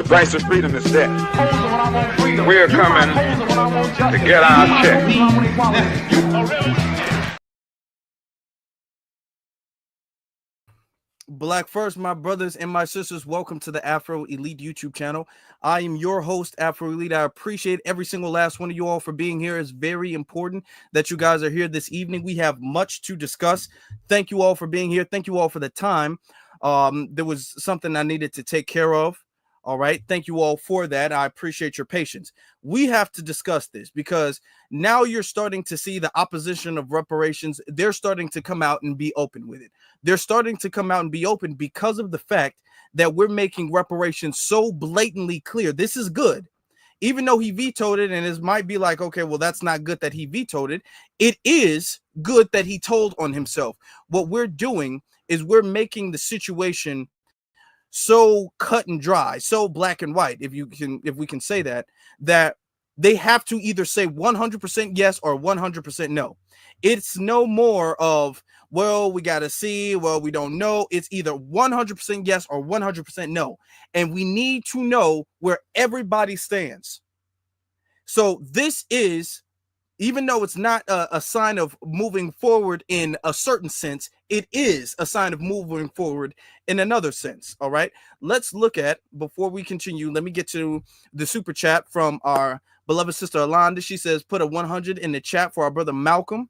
The price of freedom is death. We're coming to get our check. Black first, my brothers and my sisters, welcome to the Afro Elite YouTube channel. I am your host, Afro Elite. I appreciate every single last one of you all for being here. It's very important that you guys are here this evening. We have much to discuss. Thank you all for being here. Thank you all for the time. There was something I needed to take care of. All right. Thank you all for that. I appreciate your patience. We have to discuss this because now you're starting to see the opposition of reparations. They're starting to come out and be open with it. They're starting to come out and be open because of the fact that we're making reparations so blatantly clear. This is good. Even though he vetoed it, and it might be like, okay, well, that's not good that he vetoed it. It is good that he told on himself. What we're doing is we're making the situation so cut and dry, so black and white, if we can say that they have to either say 100% yes or 100% no. It's no more of, well, we got to see, well, we don't know. It's either 100% yes or 100% no. And we need to know where everybody stands. So this is, even though it's not a sign of moving forward in a certain sense, it is a sign of moving forward in another sense. All right, let's look at, before we continue, let me get to the super chat from our beloved sister Roland. She says, put a 100 in the chat for our brother Malcolm.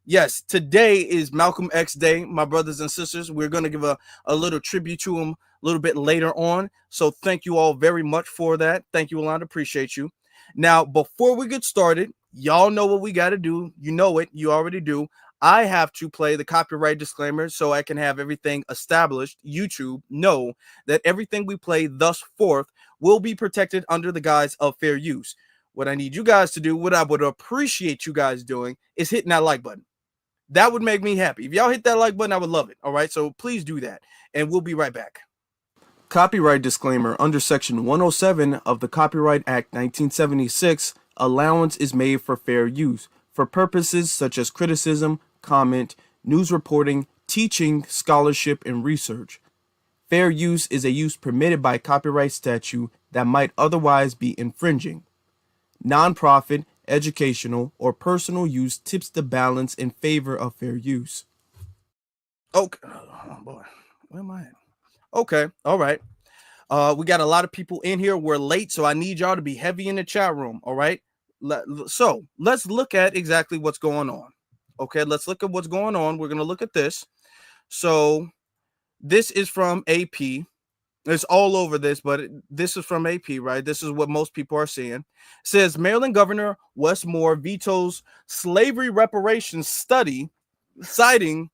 Yes, today is Malcolm X Day, my brothers and sisters. We're going to give a little tribute to him a little bit later on. So thank you all very much for that. Thank you, Roland. Appreciate you. Now, before we get started, y'all know what we got to do. You know it. You already do. I have to play the copyright disclaimer so I can have everything established. YouTube know that everything we play thus forth will be protected under the guise of fair use. What I need you guys to do, what I would appreciate you guys doing, is hitting that like button. That would make me happy. If y'all hit that like button, I would love it. All right, so please do that, and we'll be right back. Copyright disclaimer. Under Section 107 of the Copyright Act 1976, allowance is made for fair use for purposes such as criticism, comment, news reporting, teaching, scholarship, and research. Fair use is a use permitted by copyright statute that might otherwise be infringing. Nonprofit, educational, or personal use tips the balance in favor of fair use. Okay. Oh boy. Where am I at? Okay. All right. We got a lot of people in here. We're late, so I need y'all to be heavy in the chat room. All right. So let's look at exactly what's going on. Okay. Let's look at what's going on. We're going to look at this. So this is from AP. It's all over this, but this is from AP, right? This is what most people are seeing. It says Maryland Governor Wes Moore vetoes slavery reparations study, citing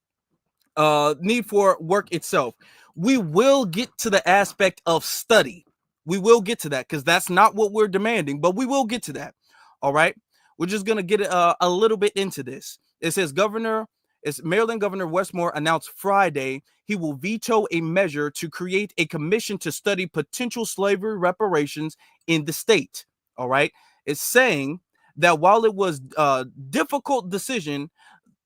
need for work itself. We will get to the aspect of study. We will get to that because that's not what we're demanding, but we will get to that. All right. We're just going to get a little bit into this. It says Maryland Governor Wes Moore announced Friday he will veto a measure to create a commission to study potential slavery reparations in the state. All right. It's saying that while it was a difficult decision,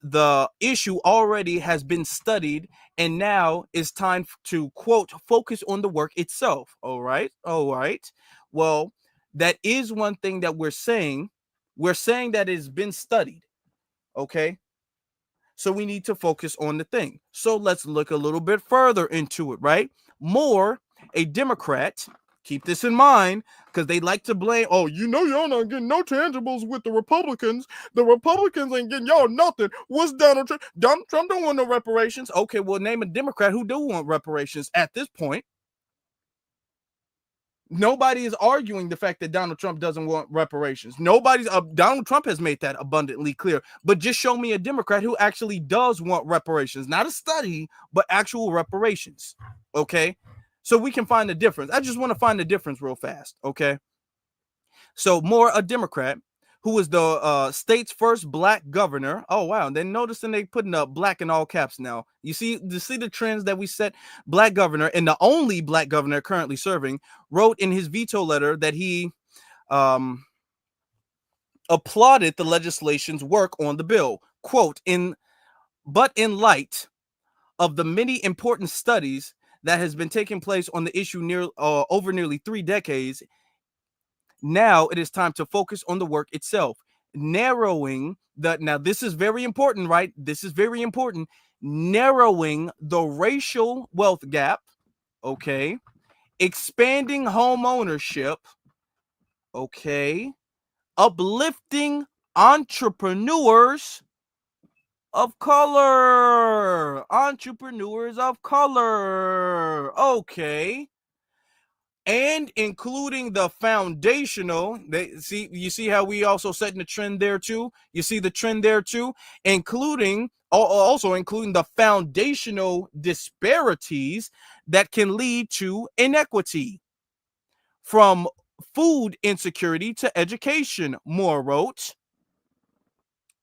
the issue already has been studied, and now it's time to, quote, focus on the work itself. All right. All right. Well, that is one thing that we're saying. We're saying that it's been studied. Okay. So we need to focus on the thing. So let's look a little bit further into it, right? Moore, a Democrat, keep this in mind, because they like to blame, oh, you know, y'all not getting no tangibles with the Republicans. The Republicans ain't getting y'all nothing. What's Donald Trump? Donald Trump don't want no reparations. Okay, well, name a Democrat who do want reparations at this point. Nobody is arguing the fact that Donald Trump doesn't want reparations. Donald Trump has made that abundantly clear. But just show me a Democrat who actually does want reparations, not a study, but actual reparations. Okay, so we can find the difference. I just want to find the difference real fast. Okay, so Moore, a Democrat, who was the state's first black governor. Oh, wow. Then noticing they putting up black in all caps now. You see the trends that we set. Black governor, and the only black governor currently serving, wrote in his veto letter that he applauded the legislation's work on the bill. Quote, but in light of the many important studies that has been taking place on the issue over nearly 3 decades, now it is time to focus on the work itself, narrowing now this is very important, right? This is very important. Narrowing the racial wealth gap, okay? Expanding home ownership, okay? Uplifting entrepreneurs of color. Entrepreneurs of color. Okay. And including the foundational, you see how we also setting the trend there too? You see the trend there too? Also including the foundational disparities that can lead to inequity. From food insecurity to education, Moore wrote.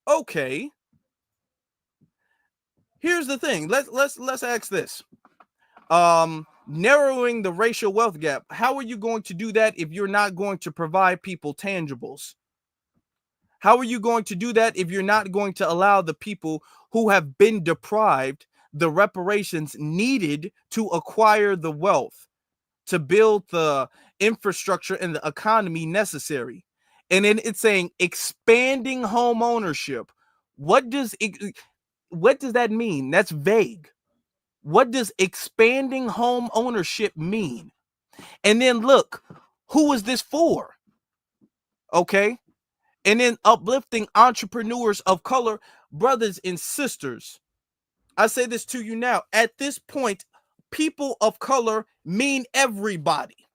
Okay. Here's the thing. Let's ask this. Narrowing the racial wealth gap. How are you going to do that if you're not going to provide people tangibles? How are you going to do that if you're not going to allow the people who have been deprived the reparations needed to acquire the wealth, to build the infrastructure and the economy necessary? And then it's saying expanding home ownership. What does that mean? That's vague. What does expanding home ownership mean? And then look, who is this for? Okay. And then uplifting entrepreneurs of color, brothers and sisters. I say this to you now. At this point, people of color mean everybody.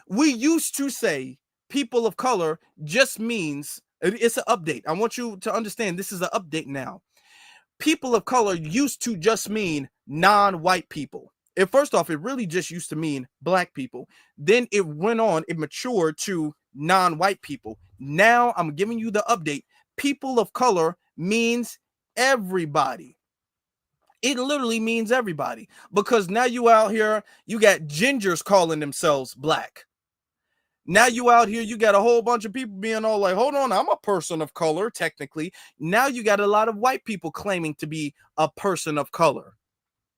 We used to say people of color just means, it's an update. I want you to understand this is an update now. People of color used to just mean non-white people. First off, it really just used to mean black people. Then it matured to non-white people. Now I'm giving you the update. People of color means everybody. It literally means everybody, because now you out here, you got gingers calling themselves black. Now you out here, you got a whole bunch of people being all like, hold on, I'm a person of color, technically. Now you got a lot of white people claiming to be a person of color.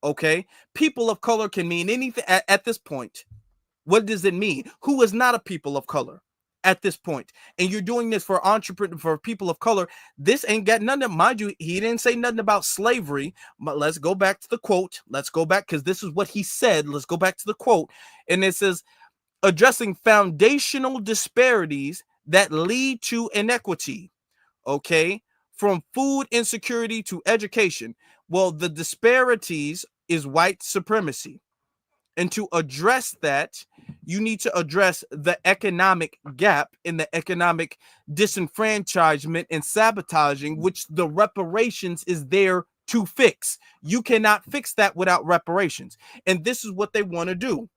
Okay? People of color can mean anything at this point. What does it mean? Who is not a people of color at this point? And you're doing this for people of color. This ain't got nothing, mind you, he didn't say nothing about slavery, but let's go back to the quote. Let's go back, because this is what he said. Let's go back to the quote. And it says, addressing foundational disparities that lead to inequity, okay? From food insecurity to education. Well, the disparities is white supremacy. And to address that, you need to address the economic gap in the economic disenfranchisement and sabotaging, which the reparations is there to fix. You cannot fix that without reparations. And this is what they want to do.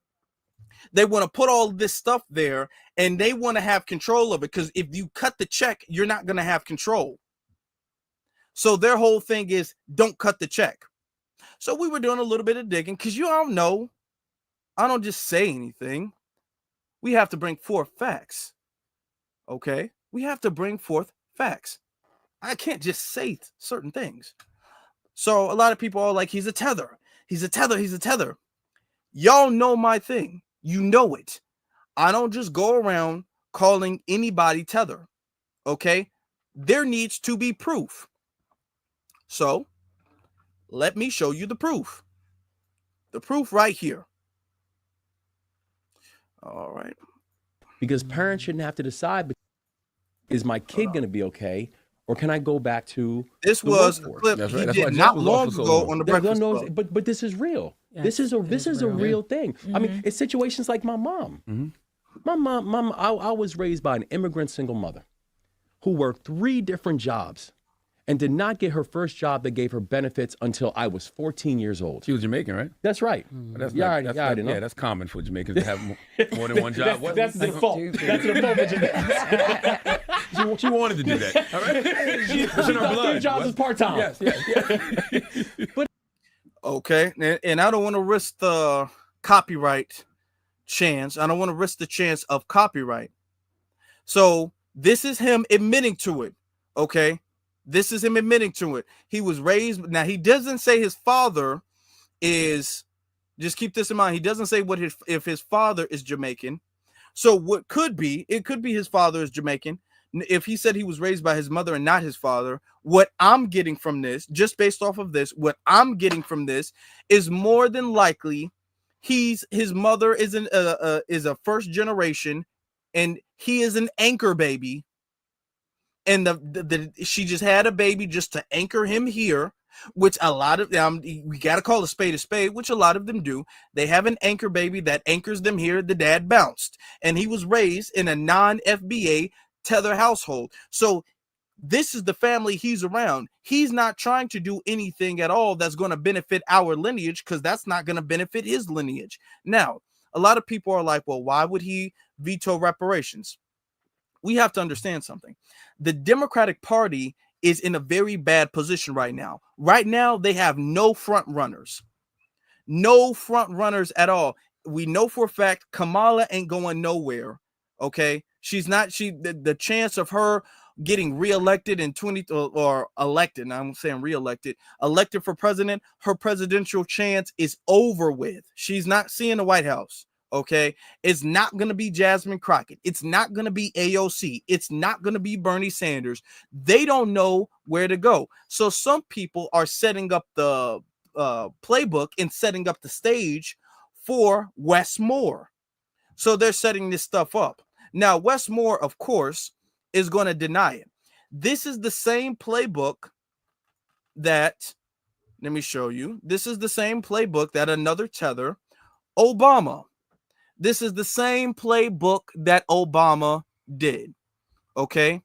They want to put all this stuff there, and they want to have control of it, because if you cut the check, you're not going to have control. So their whole thing is, don't cut the check. So we were doing a little bit of digging, because you all know, I don't just say anything. We have to bring forth facts. Okay? We have to bring forth facts. I can't just say certain things. So a lot of people are like, he's a tether. He's a tether. He's a tether. Y'all know my thing. You know it. I don't just go around calling anybody tether. Okay? There needs to be proof. So let me show you the proof. The proof right here. All right. Because parents shouldn't have to decide, is my kid going to be okay, or can I go back to this was a clip he did not long ago on the Breakfast Club. But this is real. Yes, this is a real thing. Mm-hmm. I mean, it's situations like my mom. Mm-hmm. My mom, I was raised by an immigrant single mother who worked 3 different jobs and did not get her first job that gave her benefits until I was 14 years old. She was Jamaican, right? That's right. That's common for Jamaicans to have more than one job. That's the default. That's the default for Jamaicans. She wanted to do that. All right? She in her blood. 3 jobs is part-time. Yes. But okay, and I don't want to risk the copyright chance. I don't want to risk the chance of copyright. So this is him admitting to it, okay? This is him admitting to it. He was raised. Now, he doesn't say his father is Just keep this in mind. He doesn't say if his father is Jamaican. So what could be, it could be his father is Jamaican. If he said he was raised by his mother and not his father, what I'm getting from this, just based off of this, what I'm getting from this is more than likely his mother is a first generation, and he is an anchor baby, and she just had a baby just to anchor him here, which a lot of them, we got to call a spade, which a lot of them do. They have an anchor baby that anchors them here. The dad bounced, and he was raised in a non-FBA tether household. So this is the family he's around. He's not trying to do anything at all that's going to benefit our lineage, because that's not going to benefit his lineage. Now, a lot of people are like, well, why would he veto reparations? We have to understand something. The Democratic Party is in a very bad position right now. Right now, they have no front runners. No front runners at all. We know for a fact Kamala ain't going nowhere. Okay? She's not, the chance of her getting reelected in or elected, I'm saying reelected, elected for president, her presidential chance is over with. She's not seeing the White House. Okay, it's not going to be Jasmine Crockett. It's not going to be AOC. It's not going to be Bernie Sanders. They don't know where to go. So some people are setting up the playbook and setting up the stage for Wes Moore. So they're setting this stuff up. Now, Wes Moore, of course, is going to deny it. This is the same playbook that, let me show you. This is the same playbook that another tether, Obama. This is the same playbook that Obama did. Okay.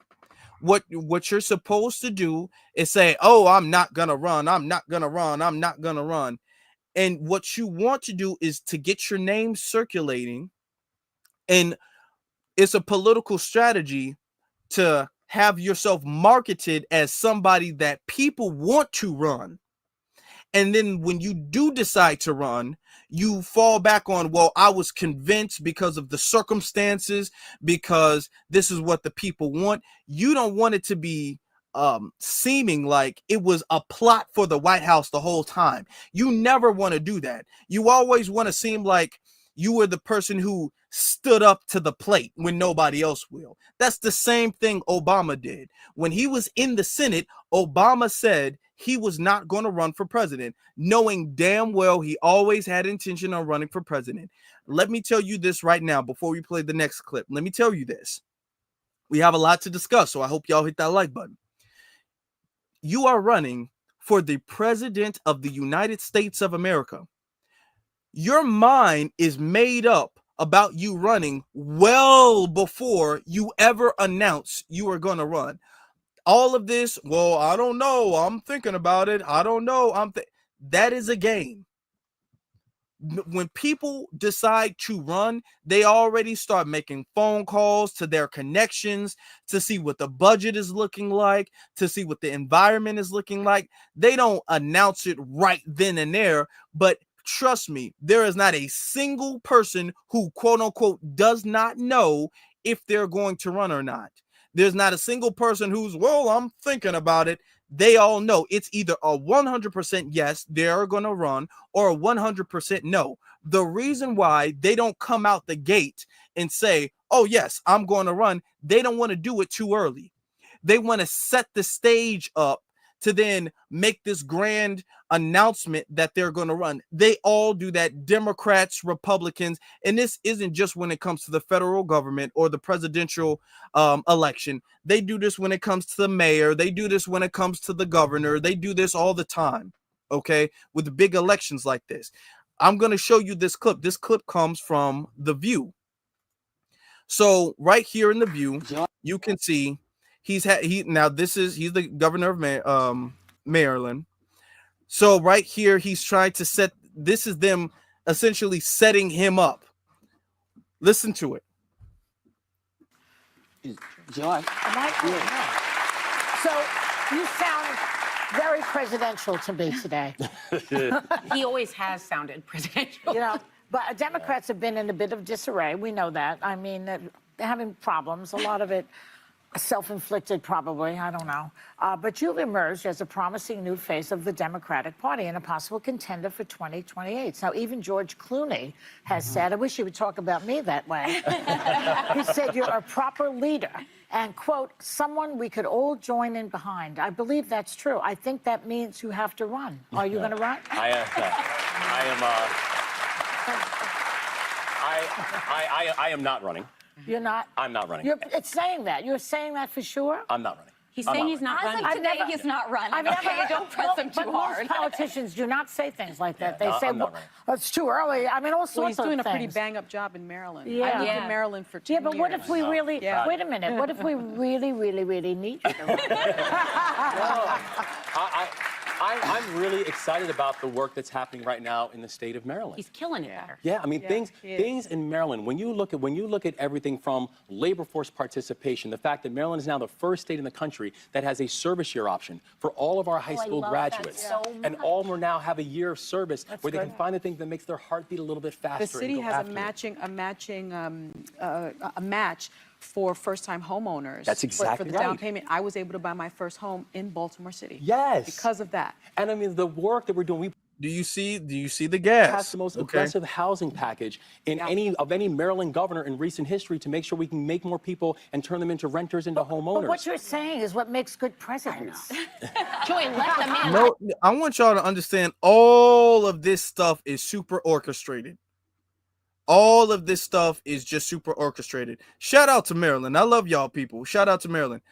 What you're supposed to do is say, oh, I'm not going to run. I'm not going to run. I'm not going to run. And what you want to do is to get your name circulating. And it's a political strategy to have yourself marketed as somebody that people want to run. And then when you do decide to run, you fall back on, well, I was convinced because of the circumstances, because this is what the people want. You don't want it to be seeming like it was a plot for the White House the whole time. You never want to do that. You always want to seem like you were the person who stood up to the plate when nobody else will. That's the same thing Obama did. When he was in the Senate, Obama said he was not going to run for president, knowing damn well he always had intention on running for president. Let me tell you this right now before we play the next clip. Let me tell you this. We have a lot to discuss, so I hope y'all hit that like button. You are running for the president of the United States of America. Your mind is made up about you running well before you ever announce you are going to run. All of this, well, I don't know. I'm thinking about it. I don't know. That is a game. When people decide to run, they already start making phone calls to their connections to see what the budget is looking like, to see what the environment is looking like. They don't announce it right then and there, but trust me, there is not a single person who, quote unquote, does not know if they're going to run or not. There's not a single person who's, well, I'm thinking about it. They all know it's either a 100% yes, they're going to run, or a 100% no. The reason why they don't come out the gate and say, oh, yes, I'm going to run, they don't want to do it too early. They want to set the stage up to then make this grand announcement that they're going to run. They all do that, Democrats, Republicans, and this isn't just when it comes to the federal government or the presidential election. They do this when it comes to the mayor. They do this when it comes to the governor. They do this all the time, okay, with big elections like this. I'm going to show you this clip. This clip comes from The View. So right here in The View, you can see he's the governor of Maryland. So right here, he's trying to set, this is them essentially setting him up. Listen to it. Joy. So you sound very presidential to me today. He always has sounded presidential. You know, but Democrats have been in a bit of disarray. We know that. I mean, they're having problems. A lot of it Self-inflicted, probably. I don't know. But you've emerged as a promising new face of the Democratic Party and a possible contender for 2028. Now, even George Clooney has said, I wish you would talk about me that way. He said, you're a proper leader and, quote, someone we could all join in behind. I believe that's true. I think that means you have to run. Are you going to run? I am not running. You're not? I'm not running. It's saying that. You're saying that for sure? I'm not running. He's saying he's not running. Today he's not running. I've never Okay, don't press him too hard. Most politicians do not say things like that. They say, I'm not well, running. it's too early. I mean, all sorts of things. He's doing a pretty bang-up job in Maryland. Yeah. I lived in Maryland for 10 years. Yeah, but what if we really, wait a minute, what if we really, really, really need you to run? I'm really excited about the work that's happening right now in the state of Maryland. He's killing it better. Yeah, I mean, things in Maryland, when you look at everything from labor force participation, the fact that Maryland is now the first state in the country that has a service year option for all of our high school graduates. And all of them now have a year of service where they can find the thing that makes their heart beat a little bit faster. The city has a match for first-time homeowners. That's exactly for the down payment. I was able to buy my first home in Baltimore City. Yes. Because of that. And I mean, the work that we're doing, Do you see the gas? Pass the most aggressive housing package in any Maryland governor in recent history to make sure we can make more people and turn them into renters, into homeowners. But what you're saying is what makes good presidents. Joy, let them in. No, I want y'all to understand all of this stuff is super orchestrated. All of this stuff is just super orchestrated. Shout out to Maryland. I love y'all people. Shout out to Maryland.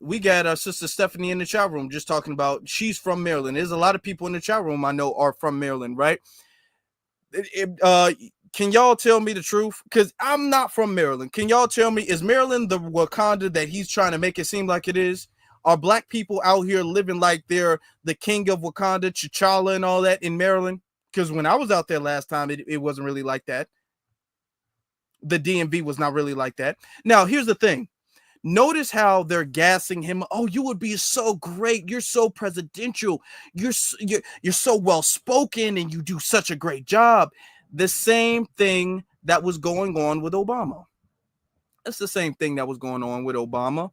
We got our sister Stephanie in the chat room just talking about she's from Maryland. There's a lot of people in the chat room I know are from Maryland, right? Can y'all tell me the truth? Because I'm not from Maryland. Can y'all tell me, is Maryland the Wakanda that he's trying to make it seem like it is? Are black people out here living like they're the king of Wakanda, T'Challa and all that in Maryland? Because when I was out there last time, it wasn't really like that. The DMV was not really like that. Now, here's the thing. Notice how they're gassing him. Oh, you would be so great. You're so presidential. You're so well-spoken and you do such a great job. The same thing that was going on with Obama. It's the same thing that was going on with Obama.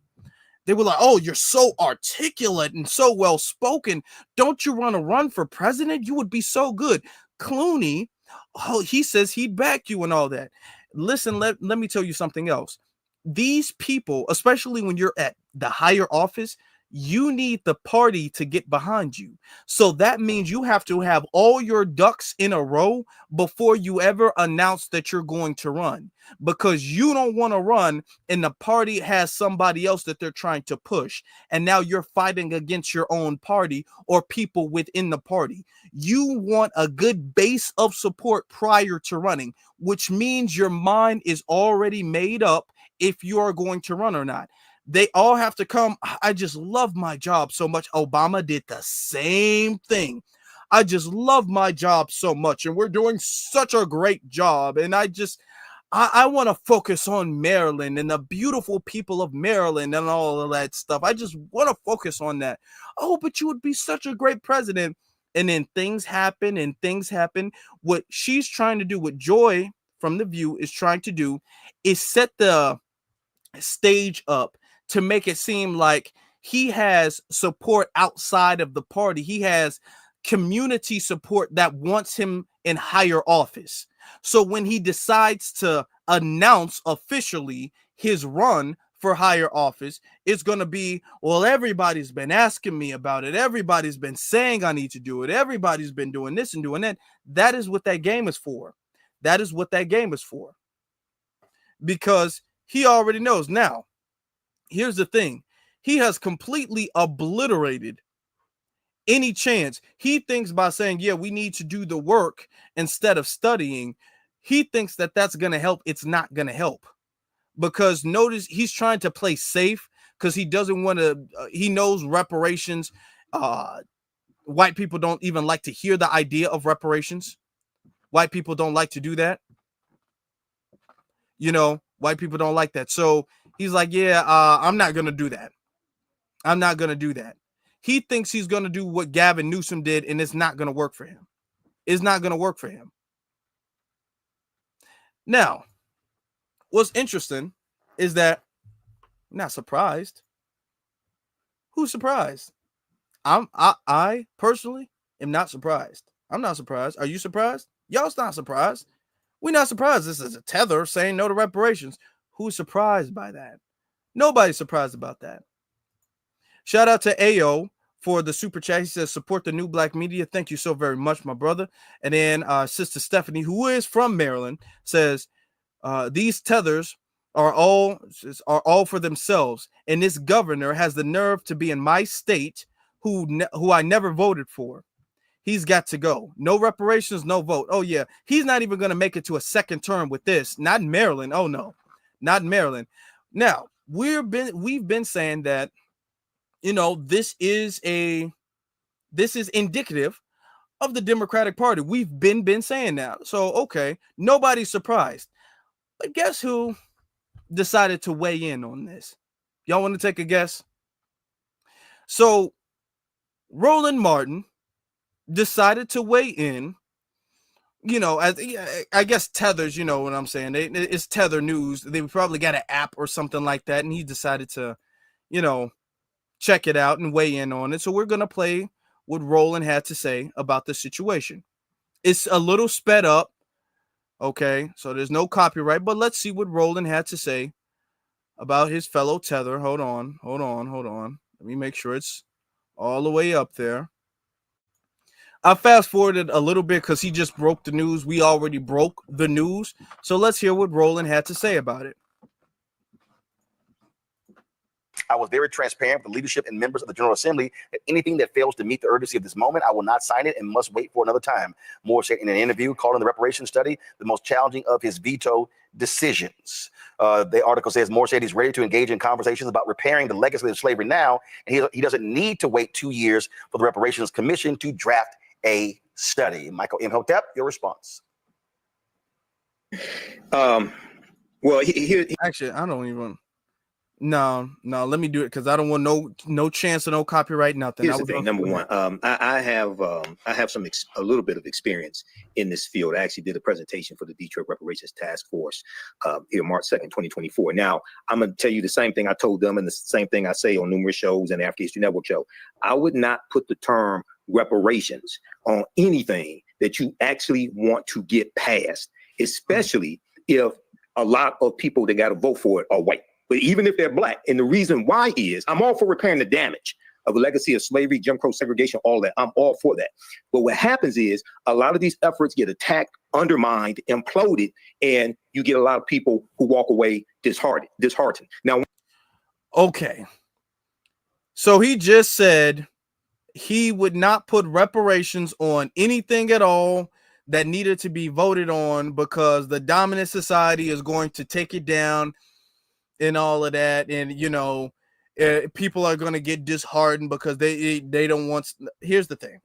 They were like, oh, you're so articulate and so well-spoken. Don't you want to run for president? You would be so good. Clooney, oh, he says he'd back you and all that. Listen, let me tell you something else. These people, especially when you're at the higher office, you need the party to get behind you. So that means you have to have all your ducks in a row before you ever announce that you're going to run, because you don't want to run and the party has somebody else that they're trying to push. And now you're fighting against your own party or people within the party. You want a good base of support prior to running, which means your mind is already made up if you are going to run or not. They all have to come. I just love my job so much. Obama did the same thing. I just love my job so much, and we're doing such a great job. And I want to focus on Maryland and the beautiful people of Maryland and all of that stuff. I just want to focus on that. Oh, but you would be such a great president. And then things happen and things happen. What she's trying to do, what Joy from The View is trying to do, is set the stage up to make it seem like he has support outside of the party. He has community support that wants him in higher office. So when he decides to announce officially his run for higher office, it's going to be, well, everybody's been asking me about it. Everybody's been saying I need to do it. Everybody's been doing this and doing that. That is what that game is for. That is what that game is for. Because he already knows. Now, here's the thing. He has completely obliterated any chance. He thinks by saying, yeah, we need to do the work instead of studying, he thinks that that's going to help. It's not going to help. Because notice he's trying to play safe because he doesn't want to, he knows reparations. White people don't even like to hear the idea of reparations. White people don't like to do that. You know, white people don't like that. So he's like, yeah, I'm not going to do that. I'm not going to do that. He thinks he's going to do what Gavin Newsom did, and it's not going to work for him. It's not going to work for him. Now, what's interesting is that I'm not surprised. Who's surprised? I personally am not surprised. I'm not surprised. Are you surprised? Y'all's not surprised. We're not surprised. This is a tether saying no to reparations. Who's surprised by that? Nobody's surprised about that. Shout out to AO for the super chat. He says, support the new black media. Thank you so very much, my brother. And then Sister Stephanie, who is from Maryland, says, these tethers are all for themselves. And this governor has the nerve to be in my state who I never voted for. He's got to go. No reparations, no vote. Oh, yeah. He's not even going to make it to a second term with this. Not in Maryland. Oh, no. Not in Maryland. Now, we've been saying that, you know, this is indicative of the Democratic Party. We've been saying that. So, okay, nobody's surprised. But guess who decided to weigh in on this? Y'all want to take a guess? So, Roland Martin decided to weigh in, you know, as I guess tethers, you know what I'm saying? It's Tether News. They probably got an app or something like that, and he decided to, you know, check it out and weigh in on it. So we're going to play what Roland had to say about the situation. It's a little sped up, okay? So there's no copyright, but let's see what Roland had to say about his fellow tether. Hold on. Let me make sure it's all the way up there. I fast forwarded a little bit because he just broke the news. We already broke the news. So let's hear what Roland had to say about it. I was very transparent with the leadership and members of the General Assembly that anything that fails to meet the urgency of this moment, I will not sign it and must wait for another time. Moore said in an interview calling the reparations study the most challenging of his veto decisions. The article says Moore said he's ready to engage in conversations about repairing the legacy of slavery now, and he doesn't need to wait 2 years for the Reparations Commission to draft a study. Michael Imhotep, your response. Well, actually, I don't even. No, let me do it because I don't want no chance of no copyright, nothing. Here's the thing. Number one, I have a little bit of experience in this field. I actually did a presentation for the Detroit Reparations Task Force here March 2nd, 2024. Now, I'm going to tell you the same thing I told them and the same thing I say on numerous shows and the African History Network show. I would not put the term reparations on anything that you actually want to get passed, especially if a lot of people that got to vote for it are white. But even if they're black, and the reason why is I'm all for repairing the damage of the legacy of slavery, Jim Crow segregation, all that. I'm all for that. But what happens is a lot of these efforts get attacked, undermined, imploded, and you get a lot of people who walk away disheartened. Now, okay. So he just said he would not put reparations on anything at all that needed to be voted on because the dominant society is going to take it down and all of that. And, you know, people are going to get disheartened because they don't want. Here's the thing.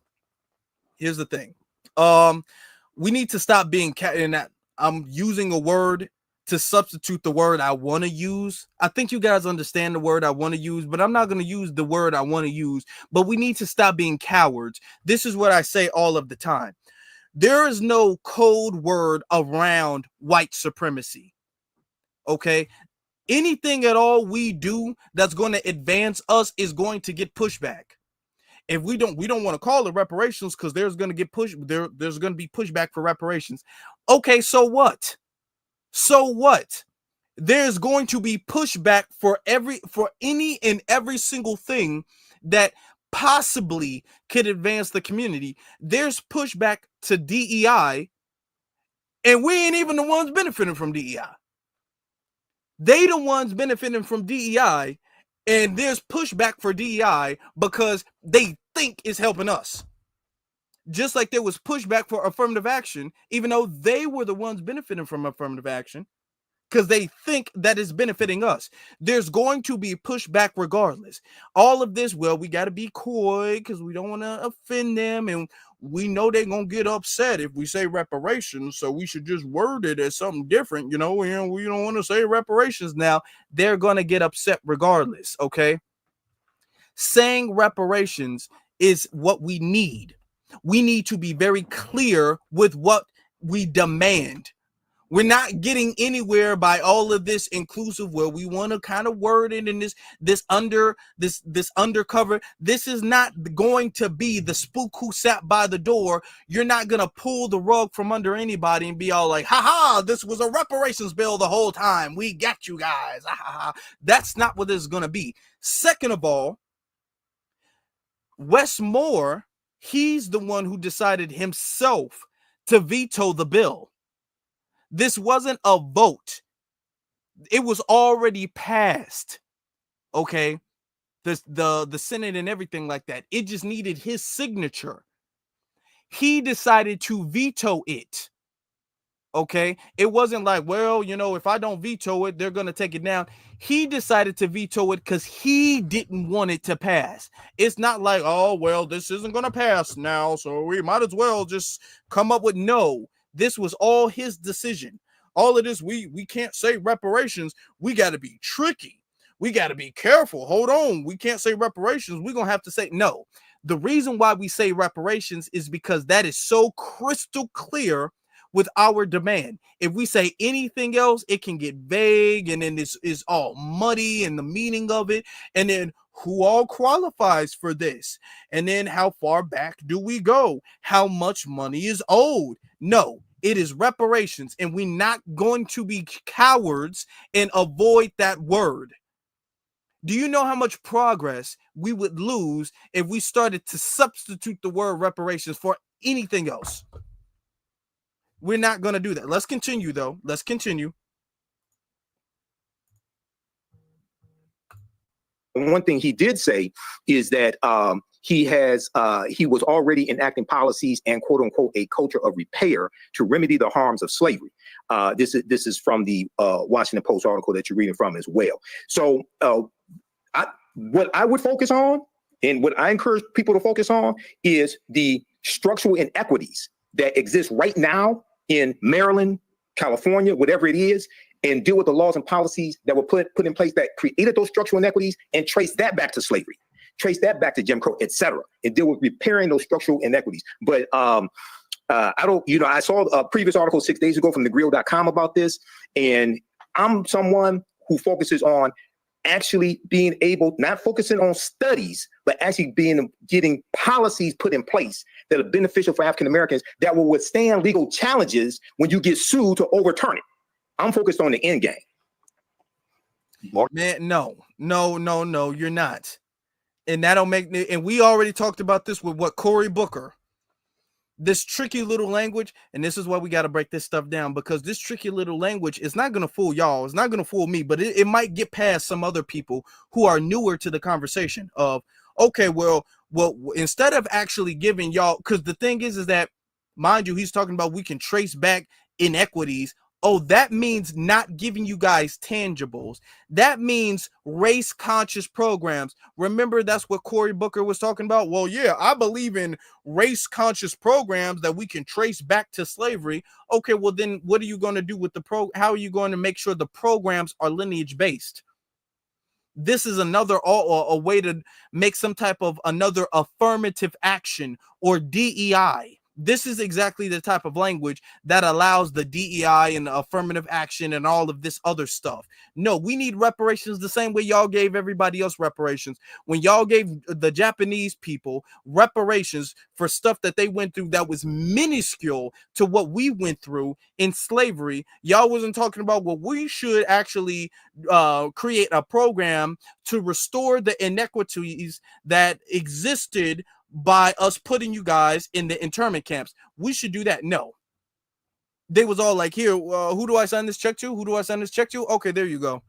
We need to stop being and I'm using a word to substitute the word I want to use. I think you guys understand the word I want to use, but I'm not going to use the word I want to use. But we need to stop being cowards. This is what I say all of the time. There is no code word around white supremacy. Okay? Anything at all we do that's going to advance us is going to get pushback. If we don't want to call it reparations because there's going to get there's going to be pushback for reparations. Okay, so what? There's going to be pushback for any and every single thing that possibly could advance the community. There's pushback to DEI, and we ain't even the ones benefiting from DEI. They the ones benefiting from DEI, and there's pushback for DEI because they think it's helping us. Just like there was pushback for affirmative action, even though they were the ones benefiting from affirmative action, because they think that is benefiting us. There's going to be pushback regardless. All of this, well, we got to be coy because we don't want to offend them, and we know they're going to get upset if we say reparations, so we should just word it as something different, you know, and we don't want to say reparations now. They're going to get upset regardless, okay? Saying reparations is what we need. We need to be very clear with what we demand. We're not getting anywhere by all of this inclusive where we want to kind of word it in this undercover. This is not going to be the spook who sat by the door. You're not going to pull the rug from under anybody and be all like, ha ha, this was a reparations bill the whole time. We got you guys. Ha, ha, ha. That's not what this is going to be. Second of all, Wes Moore, he's the one who decided himself to veto the bill. This wasn't a vote. It was already passed. Okay. The Senate and everything like that. It just needed his signature. He decided to veto it. Okay. It wasn't like, well, you know, if I don't veto it, they're going to take it down. He decided to veto it because he didn't want it to pass. It's not like, oh, well, this isn't going to pass now, so we might as well just come up with no. This was all his decision. All of this, we can't say reparations. We got to be tricky. We got to be careful. Hold on. We can't say reparations. We're going to have to say no. The reason why we say reparations is because that is so crystal clear with our demand. If we say anything else, it can get vague, and then this is all muddy and the meaning of it. And then who all qualifies for this? And then how far back do we go? How much money is owed? No, it is reparations, and we're not going to be cowards and avoid that word. Do you know how much progress we would lose if we started to substitute the word reparations for anything else? We're not going to do that. Let's continue, though. Let's continue. One thing he did say is that he was already enacting policies and quote unquote a culture of repair to remedy the harms of slavery. This is from the Washington Post article that you're reading from as well. So what I would focus on and what I encourage people to focus on is the structural inequities that exist right now in Maryland, California, whatever it is, and deal with the laws and policies that were put in place that created those structural inequities and trace that back to slavery, trace that back to Jim Crow, et cetera, and deal with repairing those structural inequities. But I don't, you know, I saw a previous article 6 days ago from thegrill.com about this, and I'm someone who focuses on actually being able, not focusing on studies, but actually getting policies put in place that are beneficial for African Americans that will withstand legal challenges when you get sued to overturn it. I'm focused on the end game. Man, no, you're not. And that'll make, and we already talked about this with what Cory Booker, this tricky little language. And this is why we got to break this stuff down, because this tricky little language is not going to fool y'all. It's not going to fool me, but it might get past some other people who are newer to the conversation of, okay, well, instead of actually giving y'all, because the thing is that, mind you, he's talking about we can trace back inequities. Oh, that means not giving you guys tangibles. That means race-conscious programs. Remember, that's what Cory Booker was talking about? Well, yeah, I believe in race-conscious programs that we can trace back to slavery. Okay, well, then what are you going to do with how are you going to make sure the programs are lineage-based? This is another a way to make some type of another affirmative action or DEI. This is exactly the type of language that allows the DEI and the affirmative action and all of this other stuff. No, we need reparations the same way y'all gave everybody else reparations. When y'all gave the Japanese people reparations for stuff that they went through that was minuscule to what we went through in slavery, y'all wasn't talking about, well, we should actually create a program to restore the inequities that existed by us putting you guys in the internment camps. We should do that. No. They was all like, here, who do I send this check to? Who do I send this check to? Okay, there you go.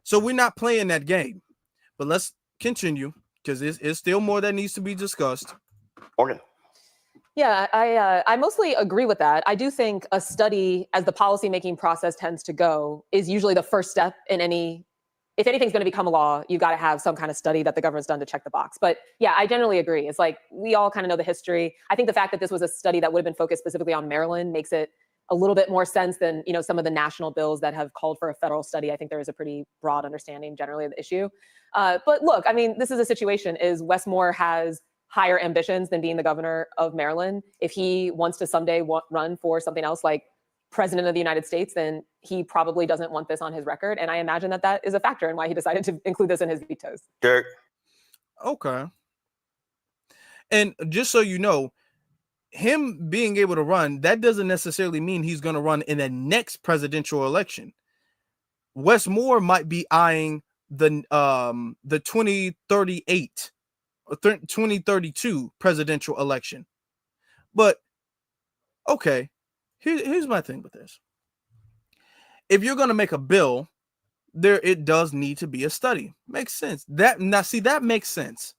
So we're not playing that game. But let's continue, because it's still more that needs to be discussed. Morgan. Yeah, I mostly agree with that. I do think a study, as the policymaking process tends to go, is usually the first step in any. If anything's going to become a law, you've got to have some kind of study that the government's done to check the box. But yeah, I generally agree. It's like, we all kind of know the history. I think the fact that this was a study that would have been focused specifically on Maryland makes it a little bit more sense than, you know, some of the national bills that have called for a federal study. I think there is a pretty broad understanding generally of the issue. But look, I mean, this is a situation is Wes Moore has higher ambitions than being the governor of Maryland. If he wants to someday run for something else, like president of the United States, then he probably doesn't want this on his record. And I imagine that that is a factor in why he decided to include this in his vetoes. Derek. Okay. And just so you know, him being able to run, that doesn't necessarily mean he's going to run in the next presidential election. Wes Moore might be eyeing the 2038 or 2032 presidential election. But okay, here's my thing with this. If you're going to make a bill, it does need to be a study. Makes sense. That makes sense.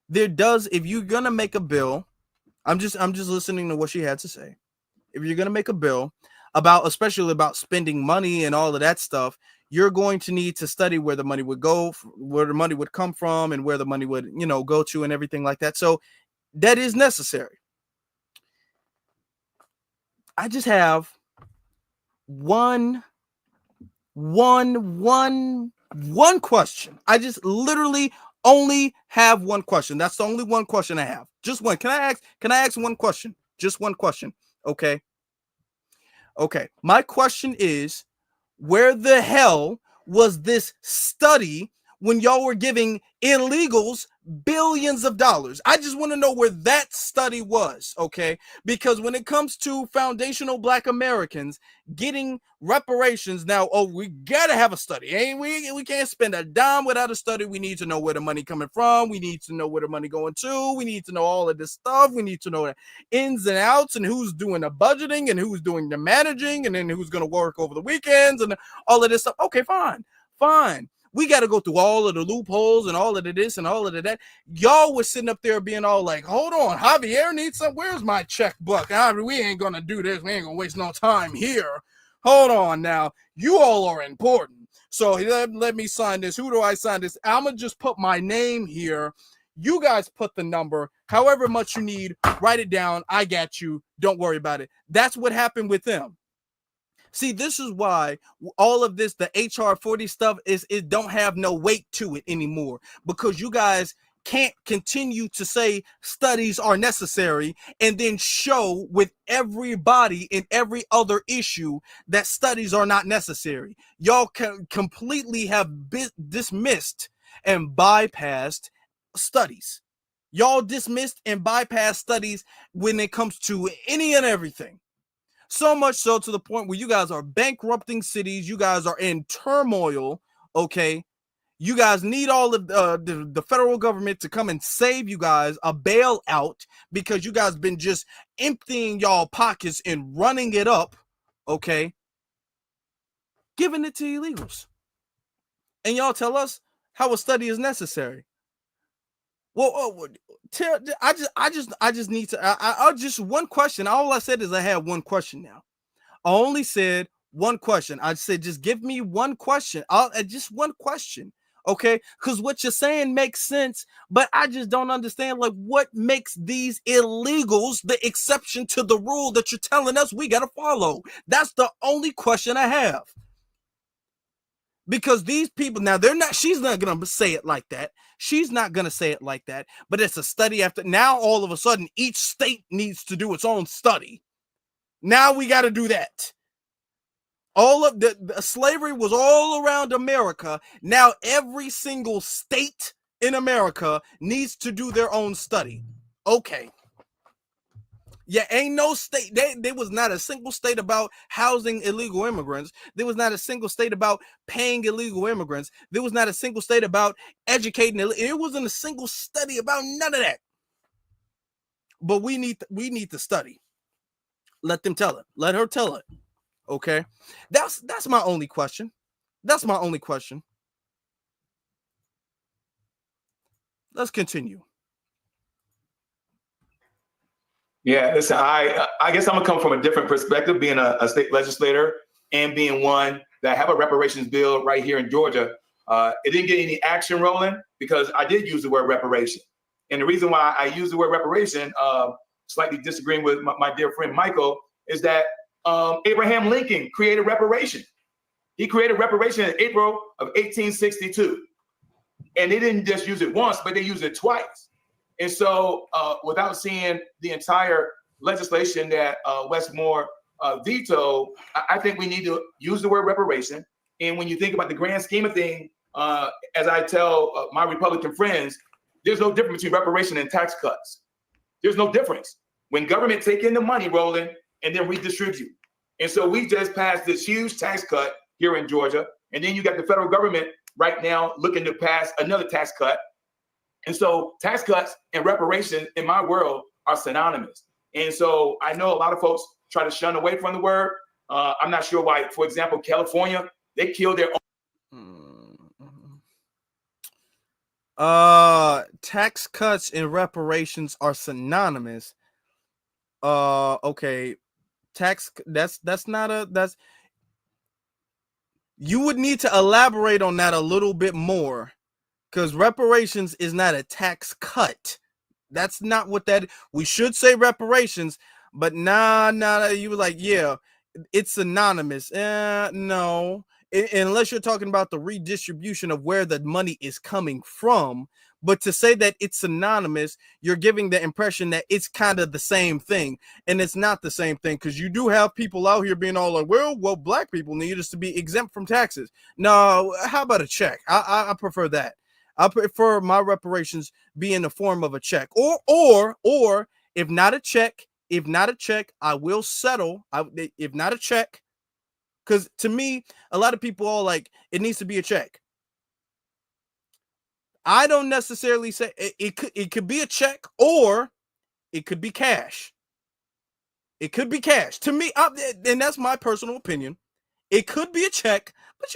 There does, if you're going to make a bill, I'm just listening to what she had to say. If you're going to make a bill especially about spending money and all of that stuff, you're going to need to study where the money would go, where the money would come from, and where the money would, go to and everything like that. So that is necessary. I just have one question. I just literally only have one question. That's the only one question I have. Just one. Can I ask one question? Just one question. Okay. Okay. My question is, where the hell was this study when y'all were giving illegals billions of dollars? I just want to know where that study was, okay? Because when it comes to foundational Black Americans getting reparations, now, we gotta have a study. We can't spend a dime without a study. We need to know where the money coming from. We need to know where the money going to. We need to know all of this stuff. We need to know the ins and outs and who's doing the budgeting and who's doing the managing and then who's gonna work over the weekends and all of this stuff. Okay, fine. We got to go through all of the loopholes and all of the this and all of the that. Y'all was sitting up there being all like, hold on, Javier needs some. Where's my checkbook? We ain't going to do this. We ain't going to waste no time here. Hold on now. You all are important. So let me sign this. Who do I sign this? I'm going to just put my name here. You guys put the number, however much you need, write it down. I got you. Don't worry about it. That's what happened with them. See, this is why all of this, the HR 40 stuff, it don't have no weight to it anymore, because you guys can't continue to say studies are necessary and then show with everybody in every other issue that studies are not necessary. Y'all can completely have dismissed and bypassed studies. Y'all dismissed and bypassed studies when it comes to any and everything. So much so to the point where you guys are bankrupting cities. You guys are in turmoil, okay? You guys need all of the federal government to come and save you guys, a bailout, because you guys been just emptying y'all pockets and running it up, okay? Giving it to illegals. And y'all tell us how a study is necessary. Well, I just need to. I just one question. All I said is I had one question now. I only said one question. I said just give me one question. Just one question, okay? Because what you're saying makes sense, but I just don't understand like what makes these illegals the exception to the rule that you're telling us we gotta follow. That's the only question I have. Because these people, now she's not going to say it like that. She's not going to say it like that. But it's a study after. Now, all of a sudden, each state needs to do its own study. Now we got to do that. All of the slavery was all around America. Now every single state in America needs to do their own study. Okay. Yeah, ain't no state. There was not a single state about housing illegal immigrants. There was not a single state about paying illegal immigrants. There was not a single state about educating. There wasn't a single study about none of that. But we need to study. Let them tell it. Let her tell it. Okay, that's my only question. That's my only question. Let's continue. Yeah, listen, I guess I'm gonna come from a different perspective, being a state legislator and being one that have a reparations bill right here in Georgia. It didn't get any action, Roland, because I did use the word reparation. And the reason why I use the word reparation, slightly disagreeing with my dear friend Michael, is that Abraham Lincoln created reparation. He created reparation in April of 1862. And they didn't just use it once, but they used it twice. And so without seeing the entire legislation that Wes Moore veto, I think we need to use the word reparation. And when you think about the grand scheme of things, as I tell my Republican friends, there's no difference between reparation and tax cuts. There's no difference. When government take in the money, Roland, and then redistribute. And so we just passed this huge tax cut here in Georgia. And then you got the federal government right now looking to pass another tax cut. And so tax cuts and reparations in my world are synonymous. And so I know a lot of folks try to shun away from the word. I'm not sure why. For example, California, they killed their own. Tax cuts and reparations are synonymous. Okay. You would need to elaborate on that a little bit more, because reparations is not a tax cut. That's not what that. We should say reparations, but nah. You were like, yeah, it's synonymous. No, unless you're talking about the redistribution of where the money is coming from. But to say that it's synonymous, you're giving the impression that it's kind of the same thing, and it's not the same thing, because you do have people out here being all like, well, black people need us to be exempt from taxes. No, how about a check? I prefer that. I prefer my reparations be in the form of a check, or if not a check, I will settle. If not a check, because to me, a lot of people are like, it needs to be a check. I don't necessarily say it could be a check, or it could be cash. It could be cash. To me, and that's my personal opinion. It could be a check, but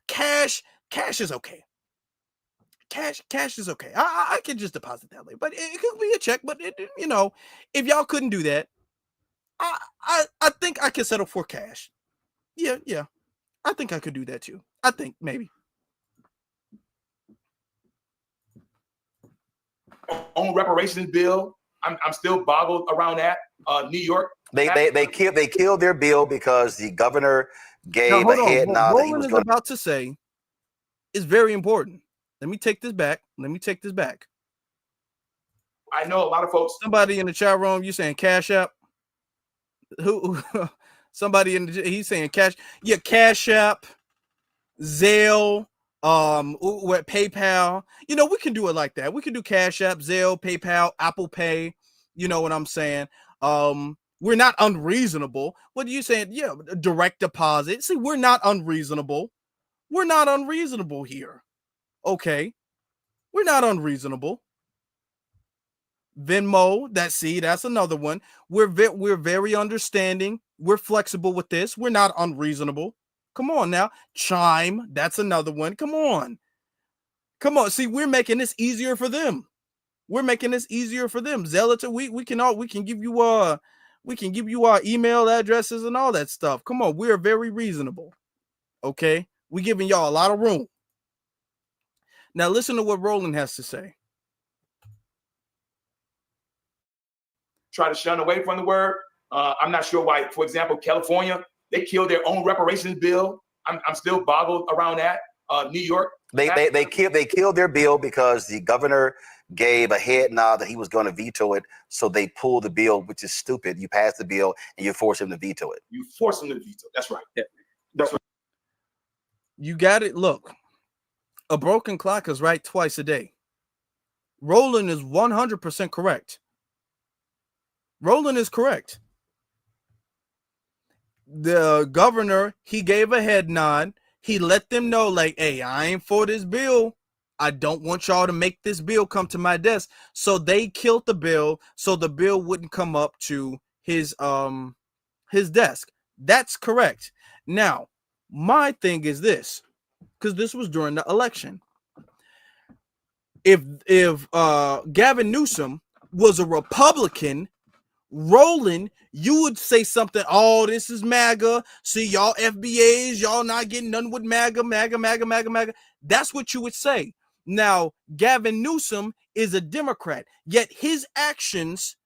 cash is okay. Cash is okay. I can just deposit that later, but it could be a check. But if y'all couldn't do that, I think I can settle for cash. Yeah. I think I could do that too. I think maybe. Own reparations bill. I'm still boggled around that. New York. They killed their bill because the governor gave a head nod that he was going about to say is very important. Let me take this back. I know a lot of folks. Somebody in the chat room, you saying Cash App? Who? Somebody he's saying cash. Yeah, Cash App, Zelle, PayPal. We can do it like that. We can do Cash App, Zelle, PayPal, Apple Pay. You know what I'm saying? We're not unreasonable. What are you saying? Yeah, direct deposit. See, we're not unreasonable. We're not unreasonable here. Okay, we're not unreasonable. Venmo, that's another one. We're very understanding. We're flexible with this. We're not unreasonable. Come on now. Chime, that's another one. Come on. See, we're making this easier for them. Zelle, we can give you our email addresses and all that stuff. Come on, we're very reasonable. Okay, we're giving y'all a lot of room. Now listen to what Roland has to say. Try to shun away from the word. I'm not sure why. For example, California, they killed their own reparations bill. I'm still boggled around that. New York. They killed their bill because the governor gave a head nod that he was going to veto it. So they pulled the bill, which is stupid. You pass the bill and you force him to veto it. You force him to veto. That's right. Yeah. That's right. You got it. Look, a broken clock is right twice a day. Roland is 100% correct. Roland is correct. The governor, he gave a head nod. He let them know, like, hey, I ain't for this bill. I don't want y'all to make this bill come to my desk. So they killed the bill so the bill wouldn't come up to his desk. That's correct. Now, my thing is this, because this was during the election. If Gavin Newsom was a Republican, Roland, you would say something, oh, this is MAGA. See, y'all FBAs, y'all not getting none with MAGA. That's what you would say. Now, Gavin Newsom is a Democrat, yet his actions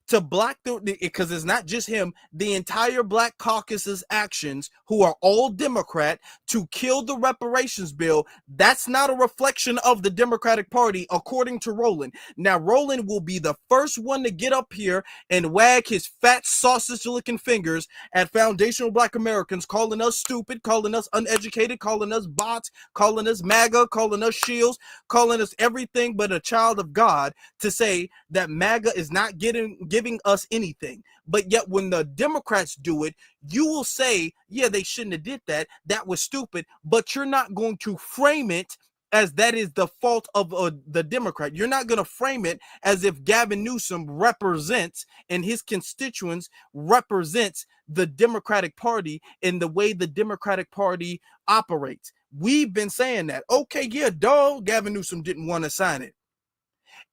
to block because it's not just him, the entire Black Caucus's actions, who are all Democrat, to kill the reparations bill. That's not a reflection of the Democratic Party, according to Roland. Now, Roland will be the first one to get up here and wag his fat sausage-looking fingers at foundational Black Americans, calling us stupid, calling us uneducated, calling us bots, calling us MAGA, calling us shields, calling us everything but a child of God, to say that MAGA is not giving us anything. But yet when the Democrats do it, you will say, yeah, they shouldn't have did that. That was stupid. But you're not going to frame it as that is the fault of the Democrat. You're not going to frame it as if Gavin Newsom represents and his constituents represents the Democratic Party in the way the Democratic Party operates. We've been saying that. Okay, yeah, dog, Gavin Newsom didn't want to sign it.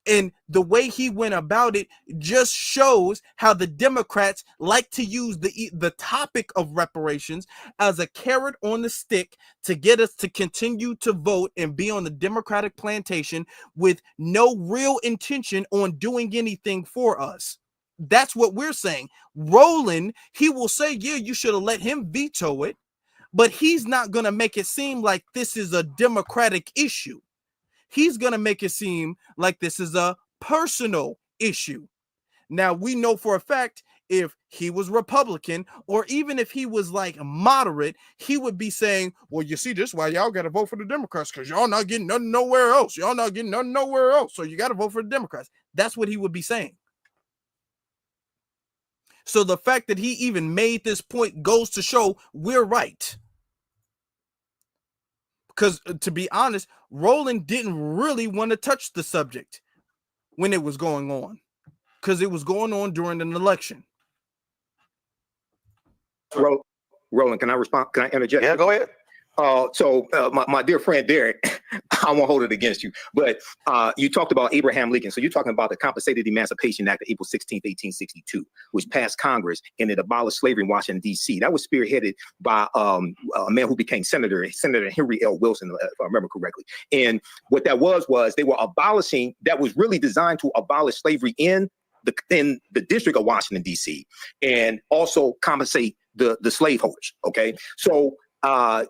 And the way he went about it just shows how the Democrats like to use the topic of reparations as a carrot on the stick to get us to continue to vote and be on the Democratic plantation with no real intention on doing anything for us. That's what we're saying. Roland, he will say, yeah, you should have let him veto it, but he's not going to make it seem like this is a Democratic issue. He's going to make it seem like this is a personal issue. Now, we know for a fact if he was Republican, or even if he was like moderate, he would be saying, well, you see, this is why y'all got to vote for the Democrats, because y'all not getting nothing nowhere else. Y'all not getting nothing nowhere else. So you got to vote for the Democrats. That's what he would be saying. So the fact that he even made this point goes to show we're right. Because to be honest, Roland didn't really want to touch the subject when it was going on, because it was going on during an election. Roland, can I respond? Can I interject? Yeah, go ahead. My dear friend Derek, I won't hold it against you, but you talked about Abraham Lincoln. So you're talking about the Compensated Emancipation Act of April 16th, 1862, which passed Congress and it abolished slavery in Washington, D.C. That was spearheaded by a man who became Senator Henry L. Wilson, if I remember correctly. And what that was they were abolishing, that was really designed to abolish slavery in the District of Washington, D.C., and also compensate the slaveholders. Okay. So that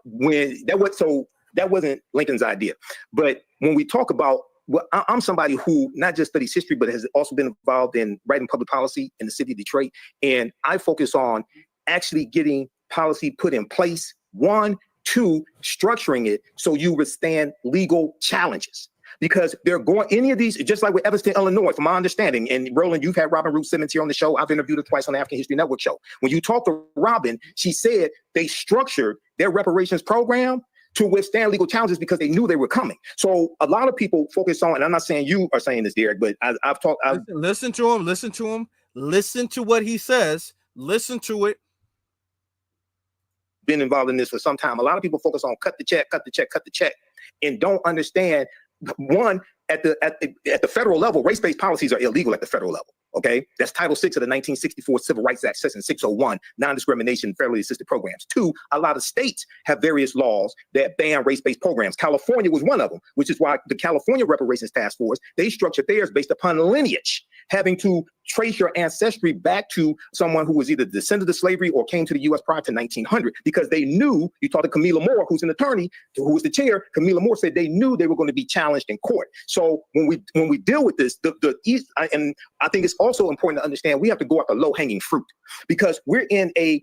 wasn't Lincoln's idea. But when we talk about, well, I'm somebody who not just studies history, but has also been involved in writing public policy in the city of Detroit. And I focus on actually getting policy put in place. 1, 2, structuring it so you withstand legal challenges. Because they're going, any of these, just like with Evanston, Illinois, from my understanding, and Roland, you've had Robin Ruth Simmons here on the show. I've interviewed her twice on the African History Network show. When you talk to Robin, she said they structured their reparations program to withstand legal challenges because they knew they were coming. So a lot of people focus on, and I'm not saying you are saying this, Derek, but I've talked. Listen to him. Listen to what he says. Listen to it. Been involved in this for some time. A lot of people focus on cut the check, and don't understand. One, at the federal level, race-based policies are illegal at the federal level. Okay, that's Title VI of the 1964 Civil Rights Act, Section 601, non-discrimination, federally assisted programs. 2, a lot of states have various laws that ban race-based programs. California was one of them, which is why the California Reparations Task Force, they structured theirs based upon lineage, having to trace your ancestry back to someone who was either descended of slavery or came to the U.S. prior to 1900, because they knew, you talked to Camila Moore, who's an attorney, who was the chair. Camila Moore said they knew they were going to be challenged in court. So when we deal with this, and I think it's also important to understand we have to go after low-hanging fruit, because we're in a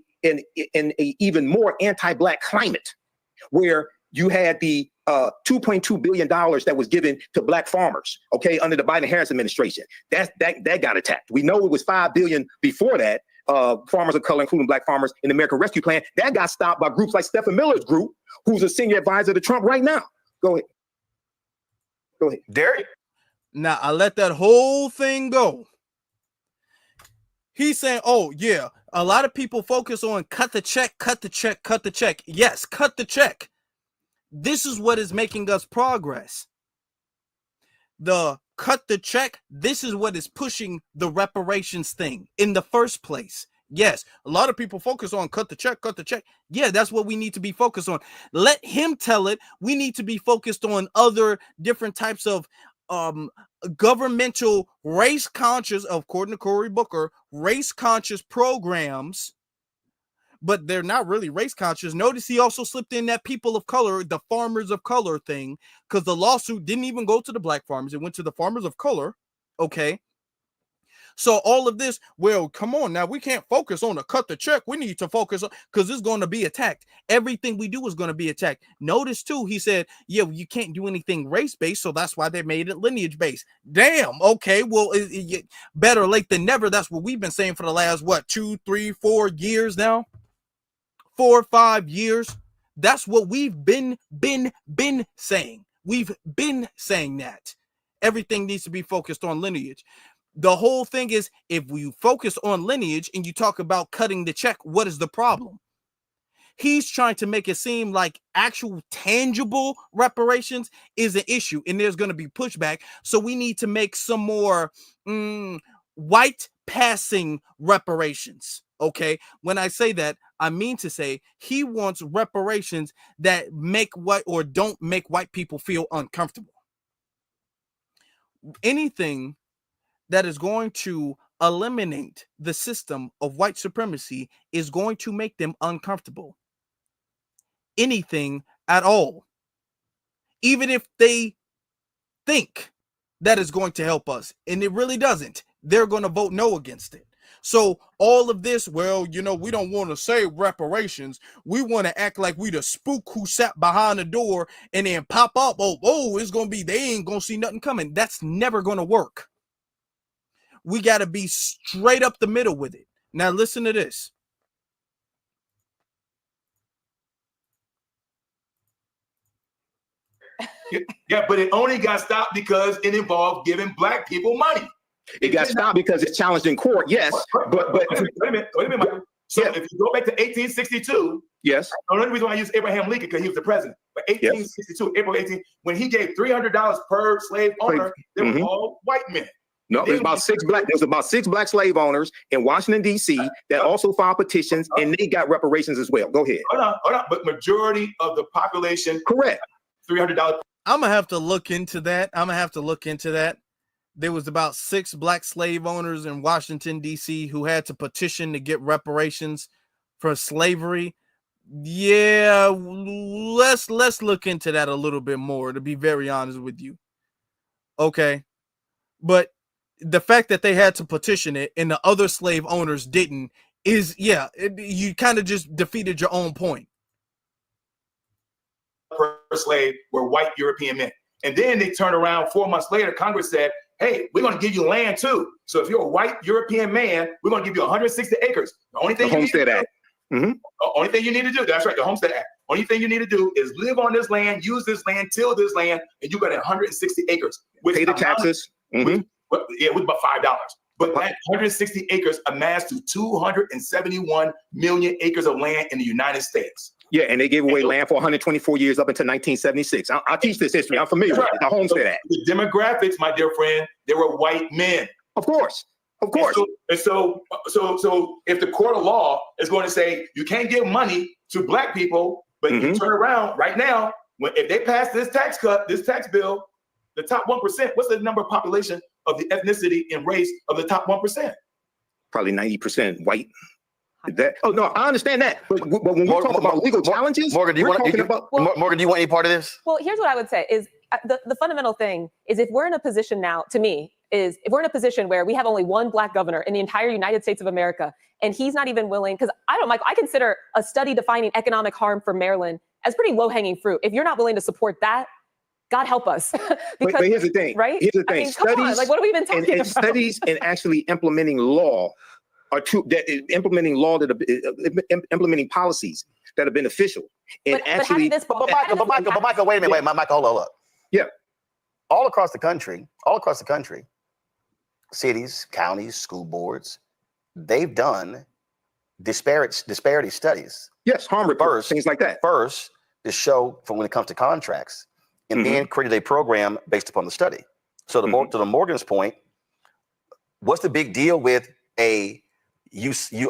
even more anti-Black climate where you had the $2.2 billion that was given to Black farmers, okay, under the Biden-Harris administration. That got attacked. We know it was $5 billion before that. Farmers of color, including Black farmers, in the American Rescue Plan. That got stopped by groups like Stephen Miller's group, who's a senior advisor to Trump right now. Go ahead, Derek. Now I let that whole thing go. He's saying, oh, yeah, a lot of people focus on cut the check. Yes, cut the check. This is what is making us progress. The cut the check, this is what is pushing the reparations thing in the first place. Yes, a lot of people focus on cut the check. Yeah, that's what we need to be focused on. Let him tell it. We need to be focused on other different types of governmental race conscious, according to Cory Booker, race conscious programs, but they're not really race conscious. Notice he also slipped in that people of color, the farmers of color thing, because the lawsuit didn't even go to the black farmers. It went to the farmers of color. Okay. So all of this, well, come on now, we can't focus on a cut the check. We need to focus on, because it's going to be attacked. Everything we do is going to be attacked. Notice too, he said, yeah, you can't do anything race-based, so that's why they made it lineage-based. Damn, okay, well, better late than never. That's what we've been saying for the last, 2, 3, 4 years now? 4 or 5 years. That's what we've been saying. We've been saying that. Everything needs to be focused on lineage. The whole thing is, if we focus on lineage and you talk about cutting the check, what is the problem? He's trying to make it seem like actual tangible reparations is an issue and there's going to be pushback. So we need to make some more white passing reparations. Okay. When I say that, I mean to say he wants reparations that make white or don't make white people feel uncomfortable. Anything that is going to eliminate the system of white supremacy is going to make them uncomfortable. Anything at all. Even if they think that is going to help us, and it really doesn't, they're going to vote no against it. So all of this, well, we don't want to say reparations. We want to act like we the spook who sat behind the door and then pop up. Oh, it's going to be, they ain't going to see nothing coming. That's never going to work. We got to be straight up the middle with it. Now, listen to this. Yeah, but it only got stopped because it involved giving black people money. It got stopped because it's challenged in court, yes. But wait a minute, Michael. So if you go back to 1862, yes. The only reason why I use Abraham Lincoln because he was the president. But 1862, April 18, when he gave $300 per slave owner, they were all white men. No, there's about six black slave owners in Washington, D.C. that also filed petitions, and they got reparations as well. Go ahead. Hold on. But majority of the population, correct. $300. I'm gonna have to look into that. There was about 6 black slave owners in Washington, D.C. who had to petition to get reparations for slavery. Yeah, let's look into that a little bit more, to be very honest with you. Okay, but the fact that they had to petition it and the other slave owners didn't is, you kind of just defeated your own point. Per slave were white European men. And then they turned around 4 months later, Congress said, hey, we're going to give you land too. So if you're a white European man, we're going to give you 160 acres. The only thing the Homestead Act. The only thing you need to do, that's right, the Homestead Act. Only thing you need to do is live on this land, use this land, till this land, and you got 160 acres. Pay the taxes. With about $5. But that 160 acres amassed to 271 million acres of land in the United States. Yeah, and they gave away land for 124 years up until 1976. I teach this history. I'm familiar with the Homestead Act. The demographics, my dear friend, they were white men. Of course. And so if the court of law is going to say you can't give money to black people, but you turn around right now, if they pass this tax bill, the top 1%, what's the number of population of the ethnicity and race of the top 1%? Probably 90% white. No, I understand that. But when we talk about legal challenges, Morgan, do you want any part of this? Well, here's what I would say is the fundamental thing is if we're in a position now, to me, is if we're in a position where we have only one black governor in the entire United States of America, and he's not even willing, because I consider a study defining economic harm for Maryland as pretty low-hanging fruit. If you're not willing to support that, God help us. Because, but here's the thing, right? Here's the thing. Studies, what have we been talking about? Studies and actually implementing law are implementing policies that are beneficial. And but Michael, wait a minute, Michael, hold up. Yeah. All across the country, cities, counties, school boards, they've done disparity studies. Yes, harm reports, things like that. First, to show from when it comes to contracts, and then created a program based upon the study. So to the Morgan's point, what's the big deal with a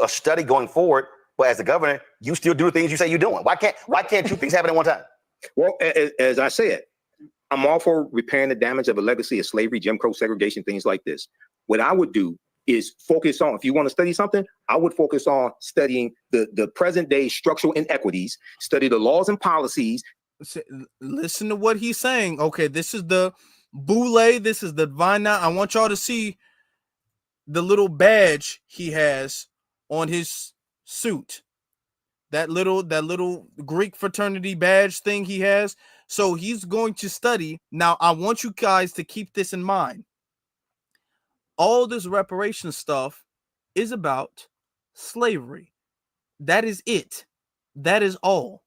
study going forward? But as the governor, you still do the things you say you're doing. Why can't two things happen at one time? Well, as I said, I'm all for repairing the damage of a legacy of slavery, Jim Crow, segregation, things like this. What I would do is focus on, if you want to study something, I would focus on studying the present day structural inequities, study the laws and policies. Listen to what he's saying. Okay, this is the boule, this is the divine. I want y'all to see the little badge he has on his suit. That little Greek fraternity badge thing he has. So he's going to study. Now, I want you guys to keep this in mind. All this reparation stuff is about slavery. That is it. That is all.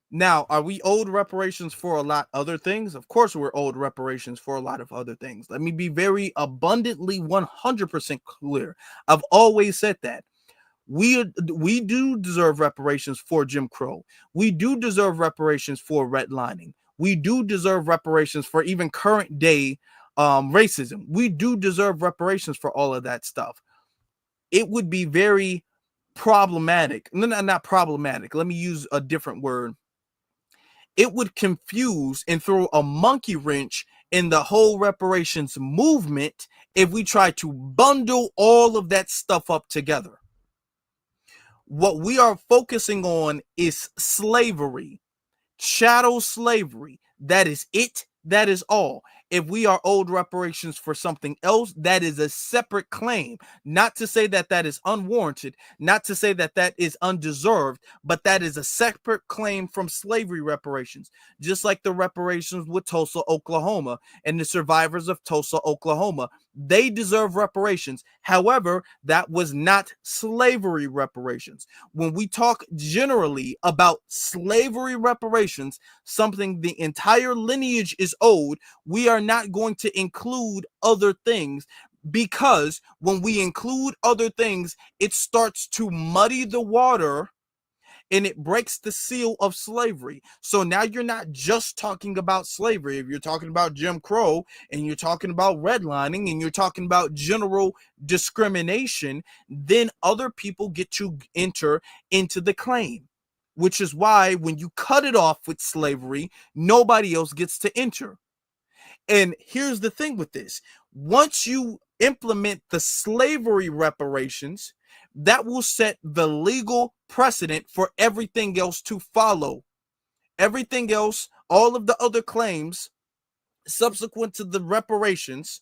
Now, are we owed reparations for a lot other things? Of course, we're owed reparations for a lot of other things. Let me be very abundantly 100% clear. I've always said that. We do deserve reparations for Jim Crow. We do deserve reparations for redlining. We do deserve reparations for even current day racism. We do deserve reparations for all of that stuff. It would be very problematic. No, not problematic. Let me use a different word. It would confuse and throw a monkey wrench in the whole reparations movement if we try to bundle all of that stuff up together. What we are focusing on is slavery, chattel slavery. That is it. That is all. If we are owed reparations for something else, that is a separate claim. Not to say that that is unwarranted, not to say that that is undeserved, but that is a separate claim from slavery reparations. Just like the reparations with Tulsa, Oklahoma, and the survivors of Tulsa, Oklahoma. They deserve reparations. However, that was not slavery reparations. When we talk generally about slavery reparations, something the entire lineage is owed, we are not going to include other things, because when we include other things, it starts to muddy the water and it breaks the seal of slavery. So now you're not just talking about slavery. If you're talking about Jim Crow and you're talking about redlining and you're talking about general discrimination, then other people get to enter into the claim, which is why when you cut it off with slavery, nobody else gets to enter. And here's the thing with this. Once you implement the slavery reparations, that will set the legal precedent for everything else to follow. Everything else, all of the other claims subsequent to the reparations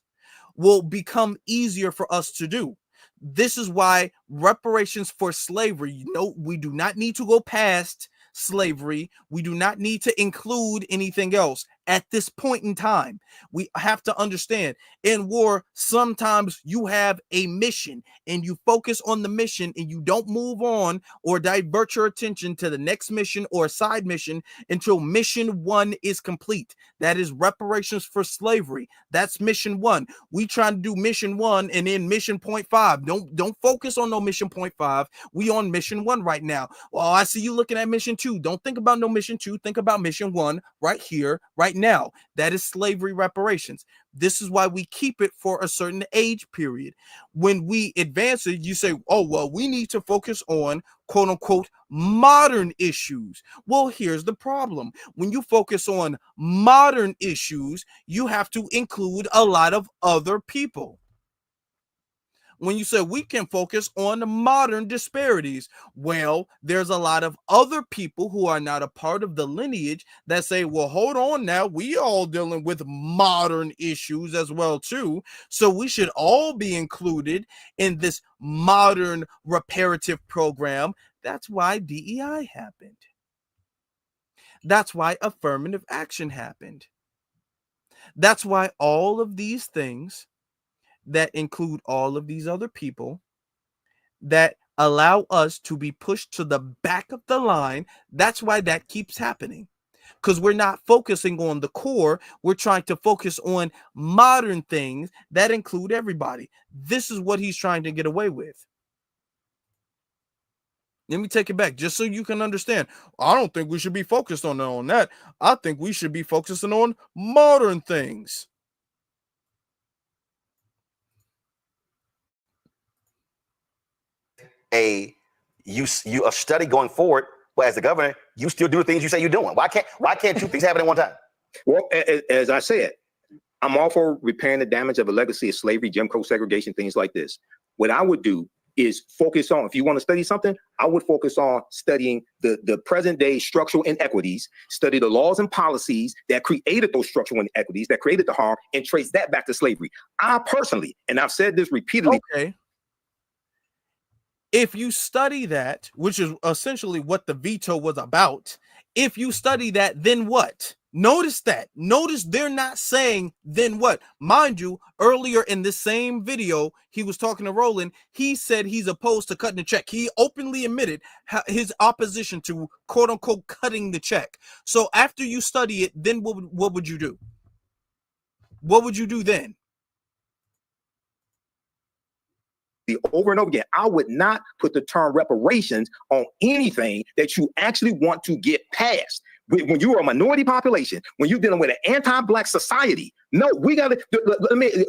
will become easier for us to do. This is why reparations for slavery, we do not need to go past slavery. We do not need to include anything else at this point in time. We have to understand, in war, sometimes you have a mission and you focus on the mission and you don't move on or divert your attention to the next mission or side mission until mission 1 is complete. That is reparations for slavery. That's mission 1. We try to do mission 1 and then mission 0.5. Don't focus on no mission 0.5. We on mission 1 right now. Well, I see you looking at mission 2. Don't think about no mission 2. Think about mission 1 right here, right now. That is slavery reparations. This is why we keep it for a certain age period. When we advance it, you say, oh, well, we need to focus on quote unquote modern issues. Well, here's the problem. When you focus on modern issues, you have to include a lot of other people. When you say we can focus on the modern disparities, well, there's a lot of other people who are not a part of the lineage that say, well, hold on now, we all dealing with modern issues as well too, so we should all be included in this modern reparative program. That's why DEI happened. That's why affirmative action happened. That's why all of these things that include all of these other people that allow us to be pushed to the back of the line, that's why that keeps happening. Because we're not focusing on the core. We're trying to focus on modern things that include everybody. This is what he's trying to get away with. Let me take it back just so you can understand. I don't think we should be focused on that. I think we should be focusing on modern things. A study going forward, but as the governor, you still do the things you say you're doing. Why can't two things happen at one time? Well, as I said, I'm all for repairing the damage of a legacy of slavery, Jim Crow segregation, things like this. What I would do is focus on, if you want to study something, I would focus on studying the present day structural inequities, study the laws and policies that created those structural inequities, that created the harm, and trace that back to slavery. I personally, and I've said this repeatedly. Okay. If you study that, which is essentially what the veto was about, if you study that, then what? Notice that. Notice they're not saying then what. Mind you, earlier in this same video, he was talking to Roland. He said he's opposed to cutting the check. He openly admitted his opposition to quote unquote cutting the check. So after you study it, then what would you do? What would you do then? Over and over again, I would not put the term reparations on anything that you actually want to get past. When you are a minority population, when you're dealing with an anti-black society, no, we got to.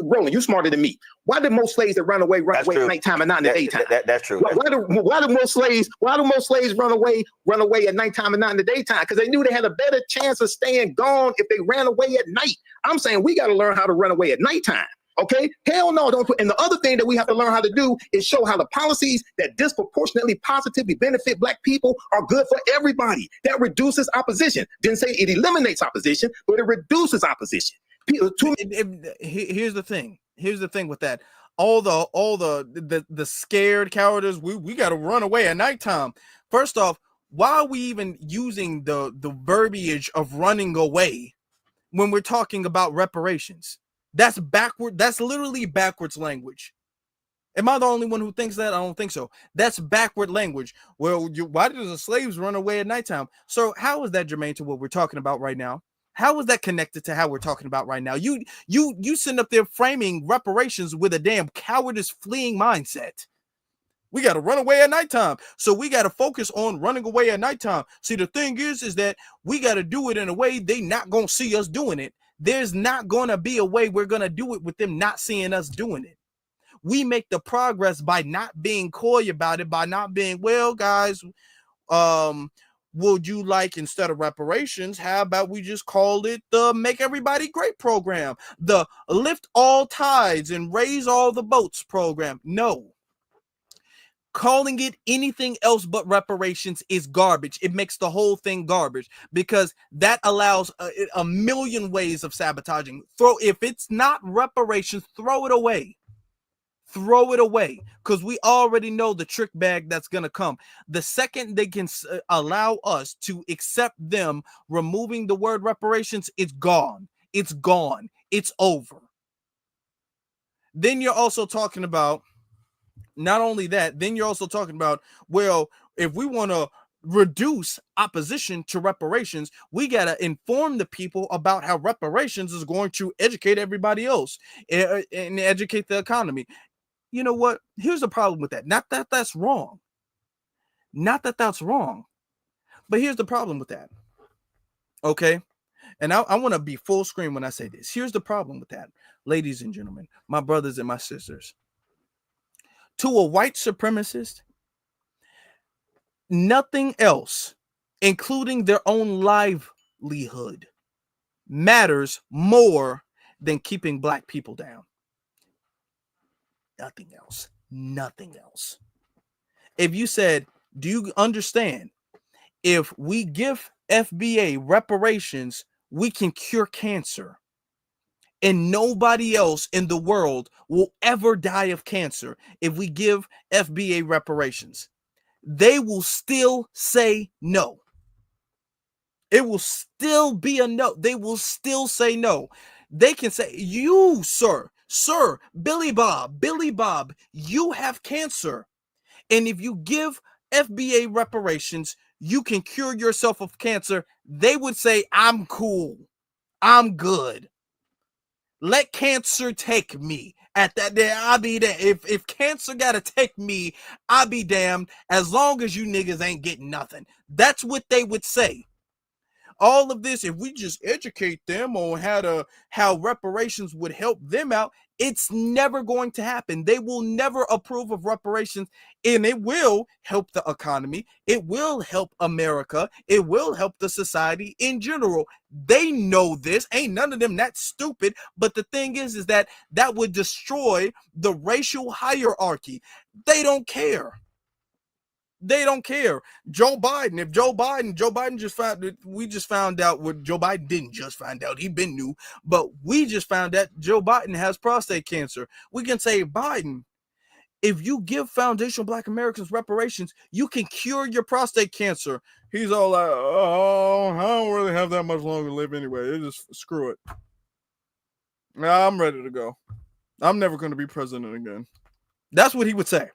Roland, you're smarter than me. Why do most slaves that run away at nighttime and not in the daytime? That's true. Why do most slaves run away at nighttime and not in the daytime? Because they knew they had a better chance of staying gone if they ran away at night. I'm saying we got to learn how to run away at nighttime. Okay, hell no, don't put. And the other thing that we have to learn how to do is show how the policies that disproportionately positively benefit Black people are good for everybody. That reduces opposition. Didn't say it eliminates opposition, but it reduces opposition. Here's the thing. Here's the thing with that. All the scared cowardice. We got to run away at nighttime. First off, why are we even using the verbiage of running away when we're talking about reparations? That's backward. That's literally backwards language. Am I the only one who thinks that? I don't think so. That's backward language. Well, why did the slaves run away at nighttime? So how is that germane to what we're talking about right now? How is that connected to how we're talking about right now? You sitting up there framing reparations with a damn cowardice fleeing mindset. We got to run away at nighttime. So we got to focus on running away at nighttime. See, the thing is that we got to do it in a way they not going to see us doing it. There's not going to be a way we're going to do it with them not seeing us doing it. We make the progress by not being coy about it, by not being, well, guys, would you like, instead of reparations, how about we just call it the Make Everybody Great program, the Lift All Tides and Raise All the Boats program? No. Calling it anything else but reparations is garbage. It makes the whole thing garbage because that allows a million ways of sabotaging. If it's not reparations, throw it away. Throw it away because we already know the trick bag that's going to come. The second they can allow us to accept them removing the word reparations, it's gone. It's gone. It's over. Then you're also talking about, not only that, then you're also talking about, well, if we want to reduce opposition to reparations, we got to inform the people about how reparations is going to educate everybody else and educate the economy. You know what? Here's the problem with that. Not that that's wrong. Not that that's wrong. But here's the problem with that. Okay? And I want to be full screen when I say this. Here's the problem with that. Ladies and gentlemen, my brothers and my sisters. To a white supremacist, nothing else, including their own livelihood, matters more than keeping Black people down. Nothing else. Nothing else. If you said, do you understand? If we give FBA reparations, we can cure cancer. And nobody else in the world will ever die of cancer if we give FBA reparations. They will still say no. It will still be a no. They will still say no. They can say, you, sir, Billy Bob, you have cancer. And if you give FBA reparations, you can cure yourself of cancer. They would say, I'm cool. I'm good. Let cancer take me. At that day, I'll be there. If cancer gotta take me, I'll be damned as long as you niggas ain't getting nothing. That's what they would say. All of this, if we just educate them on how reparations would help them out, it's never going to happen. They will never approve of reparations, and it will help the economy. It will help America. It will help the society in general. They know this. Ain't none of them that stupid. But the thing is that would destroy the racial hierarchy. They don't care. They don't care. Joe Biden, if Joe Biden just we just found out what Joe Biden didn't just find out. He been knew, but we just found out Joe Biden has prostate cancer. We can say, Biden, if you give foundational Black Americans reparations, you can cure your prostate cancer. He's all like, oh, I don't really have that much longer to live anyway. Just screw it. Nah, I'm ready to go. I'm never going to be president again. That's what he would say.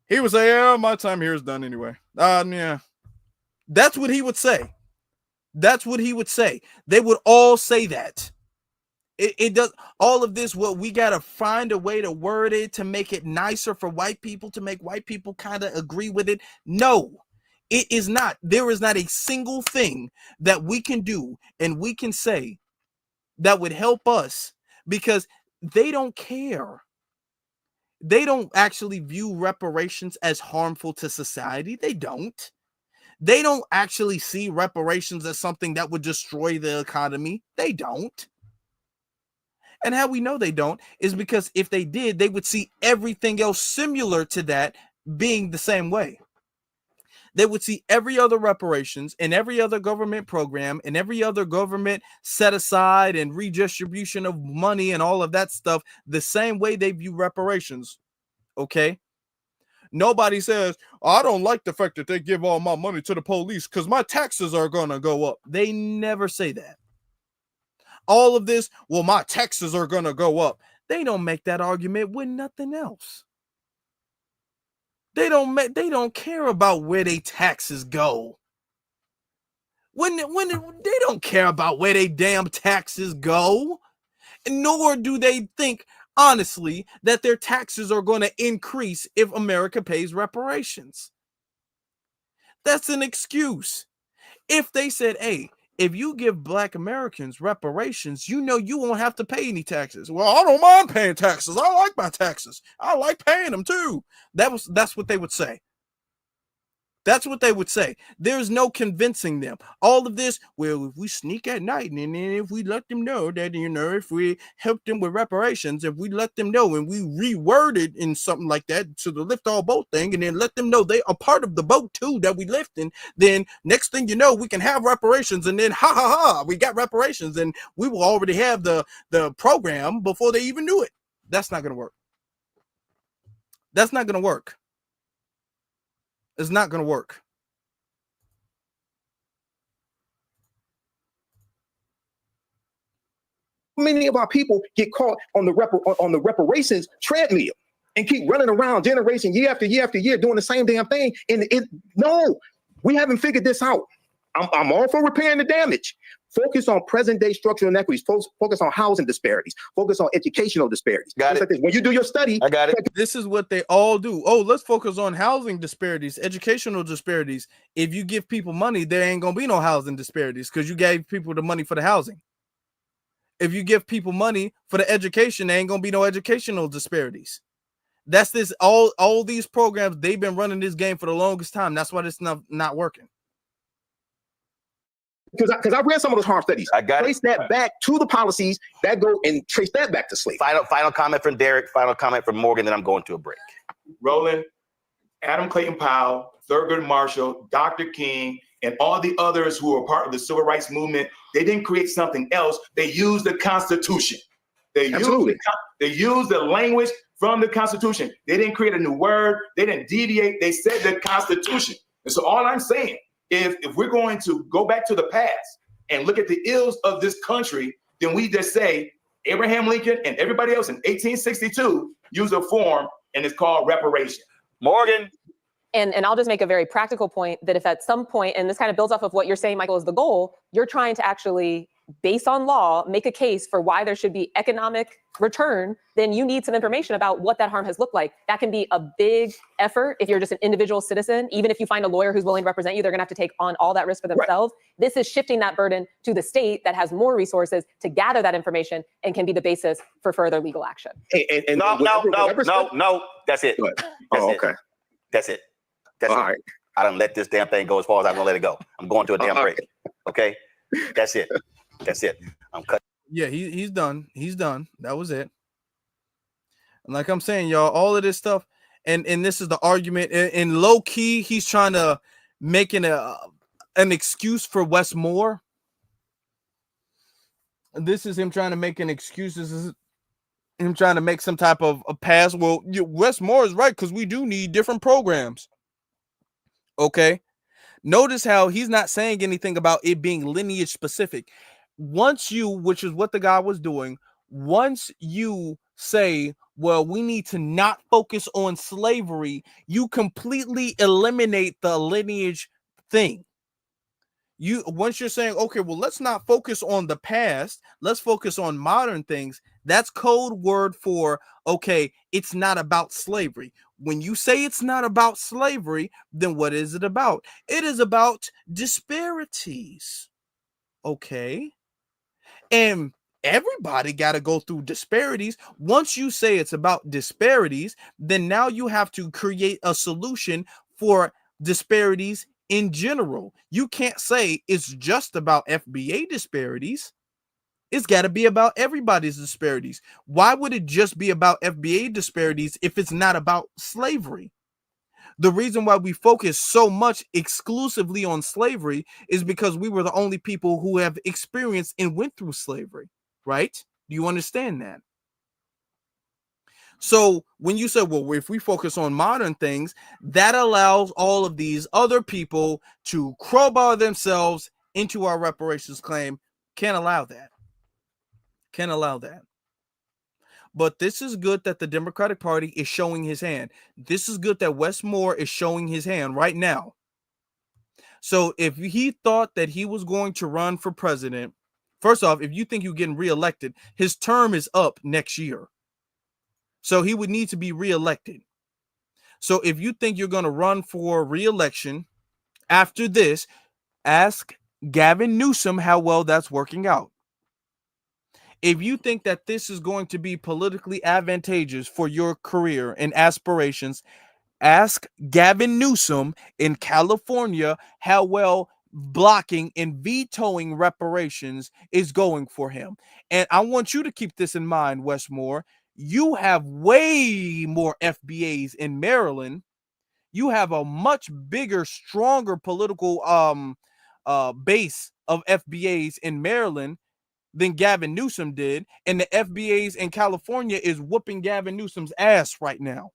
He would say, yeah, my time here is done anyway. Yeah. That's what he would say. That's what he would say. They would all say that. It does all of this. What we got to find a way to word it to make it nicer for white people, to make white people kind of agree with it. No, it is not. There is not a single thing that we can do and we can say that would help us, because they don't care. They don't actually view reparations as harmful to society. They don't. They don't actually see reparations as something that would destroy the economy. They don't. And how we know they don't is because if they did, they would see everything else similar to that being the same way. They would see every other reparations and every other government program and every other government set aside and redistribution of money and all of that stuff the same way they view reparations. Okay? Nobody says, I don't like the fact that they give all my money to the police because my taxes are going to go up. They never say that. All of this, well, my taxes are going to go up. They don't make that argument with nothing else. They don't care about where they taxes go. When they don't care about where they damn taxes go, nor do they think honestly that their taxes are going to increase if America pays reparations. That's an excuse. If they said, hey, if you give Black Americans reparations, you know you won't have to pay any taxes. Well, I don't mind paying taxes. I like my taxes. I like paying them too. That's what they would say. That's what they would say. There's no convincing them. All of this, well, if we sneak at night and then if we let them know that, if we help them with reparations, if we let them know and we reword it in something like that to the lift all boat thing and then let them know they are part of the boat too that we lifting, then next thing you know, we can have reparations and then we got reparations and we will already have the program before they even knew it. That's not going to work. That's not going to work. It's not going to work. Many of our people get caught on the reparations treadmill and keep running around generation year after year after year doing the same damn thing. And no, we haven't figured this out. I'm all for repairing the damage. Focus on present day structural inequities. Focus on housing disparities. Focus on educational disparities. Got it. Like this. When you do your study, I got it. This is what they all do. Oh, let's focus on housing disparities, educational disparities. If you give people money, there ain't gonna be no housing disparities because you gave people the money for the housing. If you give people money for the education, there ain't gonna be no educational disparities. That's this. All these programs, they've been running this game for the longest time. That's why it's not working. Because I read some of those harm studies. I got trace that back to the policies that go and trace that back to slavery. Final comment from Derek. Final comment from Morgan. Then I'm going to a break. Roland, Adam Clayton Powell, Thurgood Marshall, Dr. King, and all the others who were part of the civil rights movement, they didn't create something else. They used the Constitution. They used the language from the Constitution. They didn't create a new word. They didn't deviate. They said the Constitution. And so all I'm saying, if we're going to go back to the past and look at the ills of this country, then we just say Abraham Lincoln and everybody else in 1862 used a form and it's called reparation. Morgan. And I'll just make a very practical point that if at some point, and this kind of builds off of what you're saying, Michael, is the goal, you're trying to actually based on law, make a case for why there should be economic return, then you need some information about what that harm has looked like. That can be a big effort if you're just an individual citizen. Even if you find a lawyer who's willing to represent you, they're going to have to take on all that risk for themselves. Right. This is shifting that burden to the state that has more resources to gather that information and can be the basis for further legal action. And no. That's it. Okay. That's it. That's all right. I don't let this damn thing go as far as I'm gonna let it go. I'm going to a damn break. Okay. That's it. That's it. I'm cutting. Yeah, he's done. He's done. That was it. And like I'm saying, y'all, all of this stuff, and this is the argument. In low key, he's trying to make an excuse for Wes Moore. This is him trying to make an excuse. This is him trying to make some type of a pass. Well, Wes Moore is right because we do need different programs. Okay. Notice how he's not saying anything about it being lineage specific. Once you, which is what the guy was doing, once you say, well, we need to not focus on slavery, you completely eliminate the lineage thing. Once you're saying, okay, well, let's not focus on the past, let's focus on modern things. That's code word for, okay, it's not about slavery. When you say it's not about slavery, then what is it about? It is about disparities. Okay. And everybody got to go through disparities. Once you say it's about disparities, then now you have to create a solution for disparities in general. You can't say it's just about FBA disparities. It's got to be about everybody's disparities. Why would it just be about FBA disparities if it's not about slavery? The reason why we focus so much exclusively on slavery is because we were the only people who have experienced and went through slavery, right? Do you understand that? So when you say, well, if we focus on modern things, that allows all of these other people to crowbar themselves into our reparations claim. Can't allow that. Can't allow that. But this is good that the Democratic Party is showing his hand. This is good that Wes Moore is showing his hand right now. So if he thought that he was going to run for president, first off, if you think you're getting reelected, his term is up next year. So he would need to be reelected. So if you think you're going to run for reelection after this, ask Gavin Newsom how well that's working out. If you think that this is going to be politically advantageous for your career and aspirations, ask Gavin Newsom in California how well blocking and vetoing reparations is going for him. And I want you to keep this in mind, Wes Moore. You have way more FBAs in Maryland. You have a much bigger, stronger political base of FBAs in Maryland than Gavin Newsom did, and the FBAs in California is whooping Gavin Newsom's ass right now.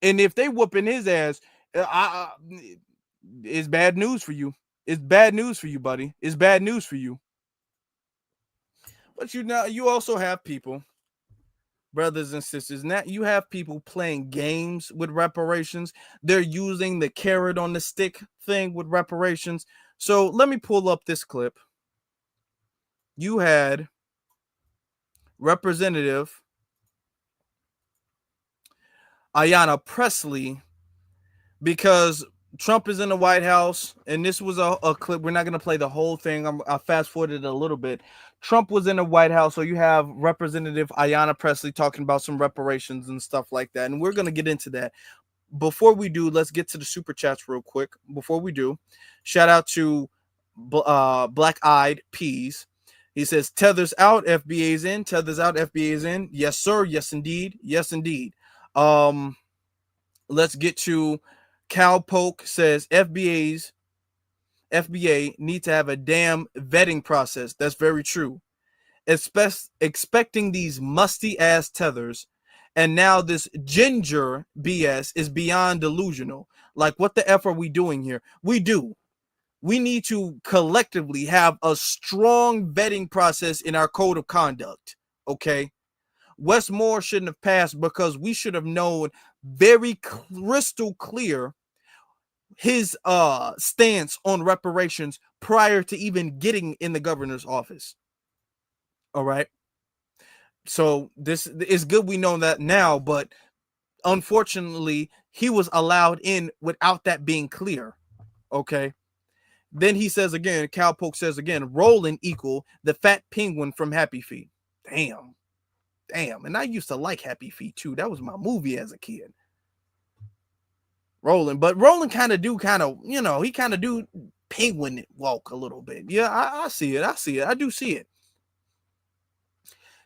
And if they whooping his ass, it's bad news for you. It's bad news for you, buddy. It's bad news for you. But you also have people, brothers and sisters, now you have people playing games with reparations. They're using the carrot on the stick thing with reparations. So let me pull up this clip. You had Representative Ayanna Pressley, because Trump is in the White House, and this was a clip. We're not going to play the whole thing. I fast forwarded a little bit. Trump was in the White House, so you have Representative Ayanna Pressley talking about some reparations and stuff like that, and we're going to get into that. Before we do, let's get to the super chats real quick. Before we do, shout out to Black Eyed Peas. He says, tethers out, FBA's in. Tethers out, FBA's in. Yes, sir. Yes, indeed. Yes, indeed. Let's get to Cowpoke says, FBA need to have a damn vetting process. That's very true. Expecting these musty-ass tethers, and now this ginger BS is beyond delusional. Like, what the F are we doing here? We need to collectively have a strong vetting process in our code of conduct, okay? Wes Moore shouldn't have passed because we should have known very crystal clear his stance on reparations prior to even getting in the governor's office. All right. So this is good. We know that now, but unfortunately, he was allowed in without that being clear. Okay. Then he says again, Cowpoke says again, Roland equal the fat penguin from Happy Feet. Damn. And I used to like Happy Feet too. That was my movie as a kid. Roland, but Roland he kind of do penguin walk a little bit. Yeah, I see it. I do see it.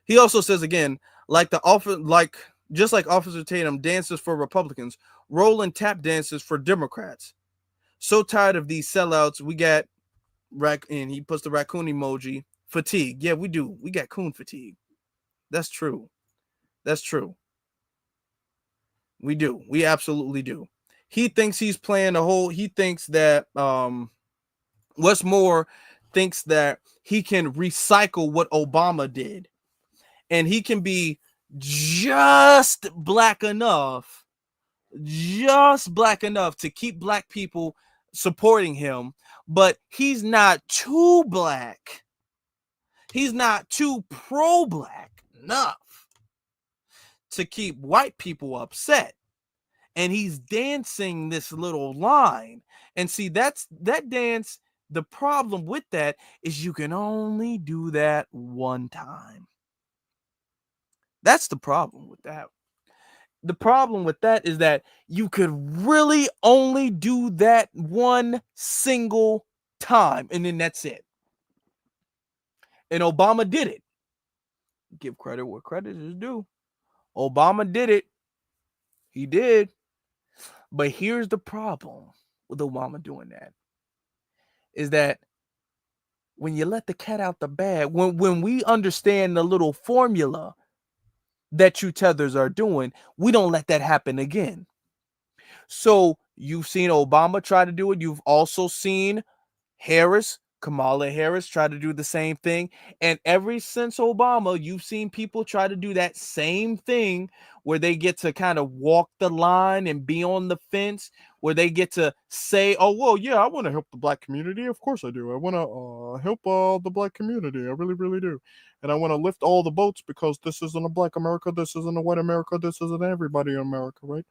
He also says again, just like Officer Tatum dances for Republicans, Roland tap dances for Democrats. So tired of these sellouts. We got and he puts the raccoon emoji. Fatigue. Yeah, we do. We got coon fatigue. That's true. We do. We absolutely do. He thinks he's playing he thinks that Wes Moore thinks that he can recycle what Obama did. And he can be just black enough to keep black people supporting him, but he's not too black. He's not too pro-black enough to keep white people upset. And he's dancing this little line. And see, that dance, the problem with that is you can only do that one time. That's the problem with that. The problem with that is that you could really only do that one single time, and then that's it. And Obama did it. Give credit where credit is due. Obama did it. He did. But here's the problem with Obama doing that. Is that when you let the cat out the bag, when we understand the little formula that you tethers are doing, we don't let that happen again. So you've seen Obama try to do it. You've also seen Kamala Harris try to do the same thing. And ever since Obama, you've seen people try to do that same thing where they get to kind of walk the line and be on the fence, where they get to say, oh, well, yeah, I want to help the black community. Of course I do. I want to help the black community. I really, really do. And I want to lift all the boats because this isn't a black America. This isn't a white America. This isn't everybody in America, right?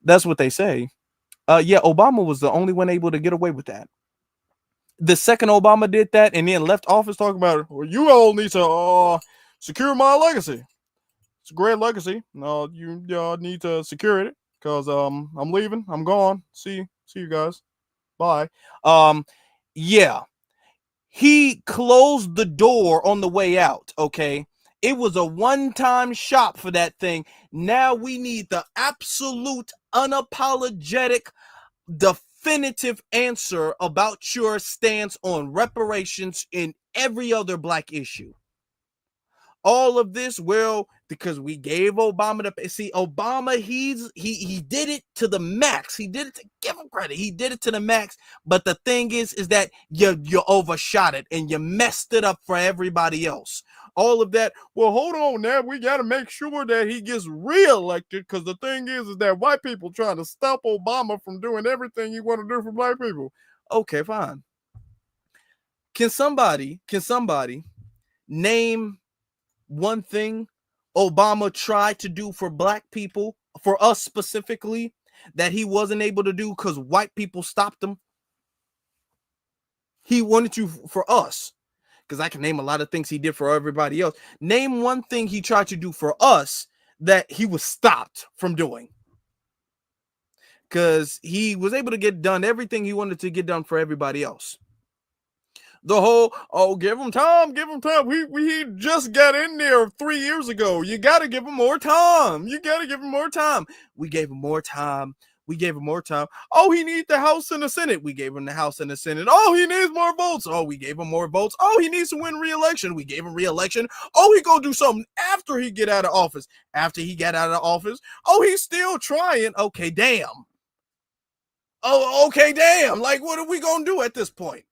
That's what they say. Yeah, Obama was the only one able to get away with that. The second Obama did that and then left office talking about, well, you all need to secure my legacy. It's a great legacy. You need to secure it because I'm leaving. I'm gone. See you guys. Bye. Yeah. He closed the door on the way out, okay? It was a one-time shop for that thing. Now we need the absolute, unapologetic, definitive answer about your stance on reparations in every other black issue. All of this, well, because we gave Obama Obama, he did it to the max. He did it, to give him credit. He did it to the max. But the thing is that you overshot it and you messed it up for everybody else. All of that. Well, hold on now. We got to make sure that he gets reelected, because the thing is that white people trying to stop Obama from doing everything he want to do for black people. Okay, fine. Can somebody name one thing Obama tried to do for black people, for us specifically, that he wasn't able to do because white people stopped him? He wanted to for us, because I can name a lot of things he did for everybody else. Name one thing he tried to do for us that he was stopped from doing, because he was able to get done everything he wanted to get done for everybody else. The whole, give him time. He just got in there 3 years ago. You got to give him more time. We gave him more time. Oh, he needs the House and the Senate. We gave him the House and the Senate. Oh, he needs more votes. Oh, we gave him more votes. Oh, he needs to win re-election. We gave him re-election. Oh, he gonna do something after he get out of office. Oh, he's still trying. Okay, damn. Like, what are we gonna do at this point?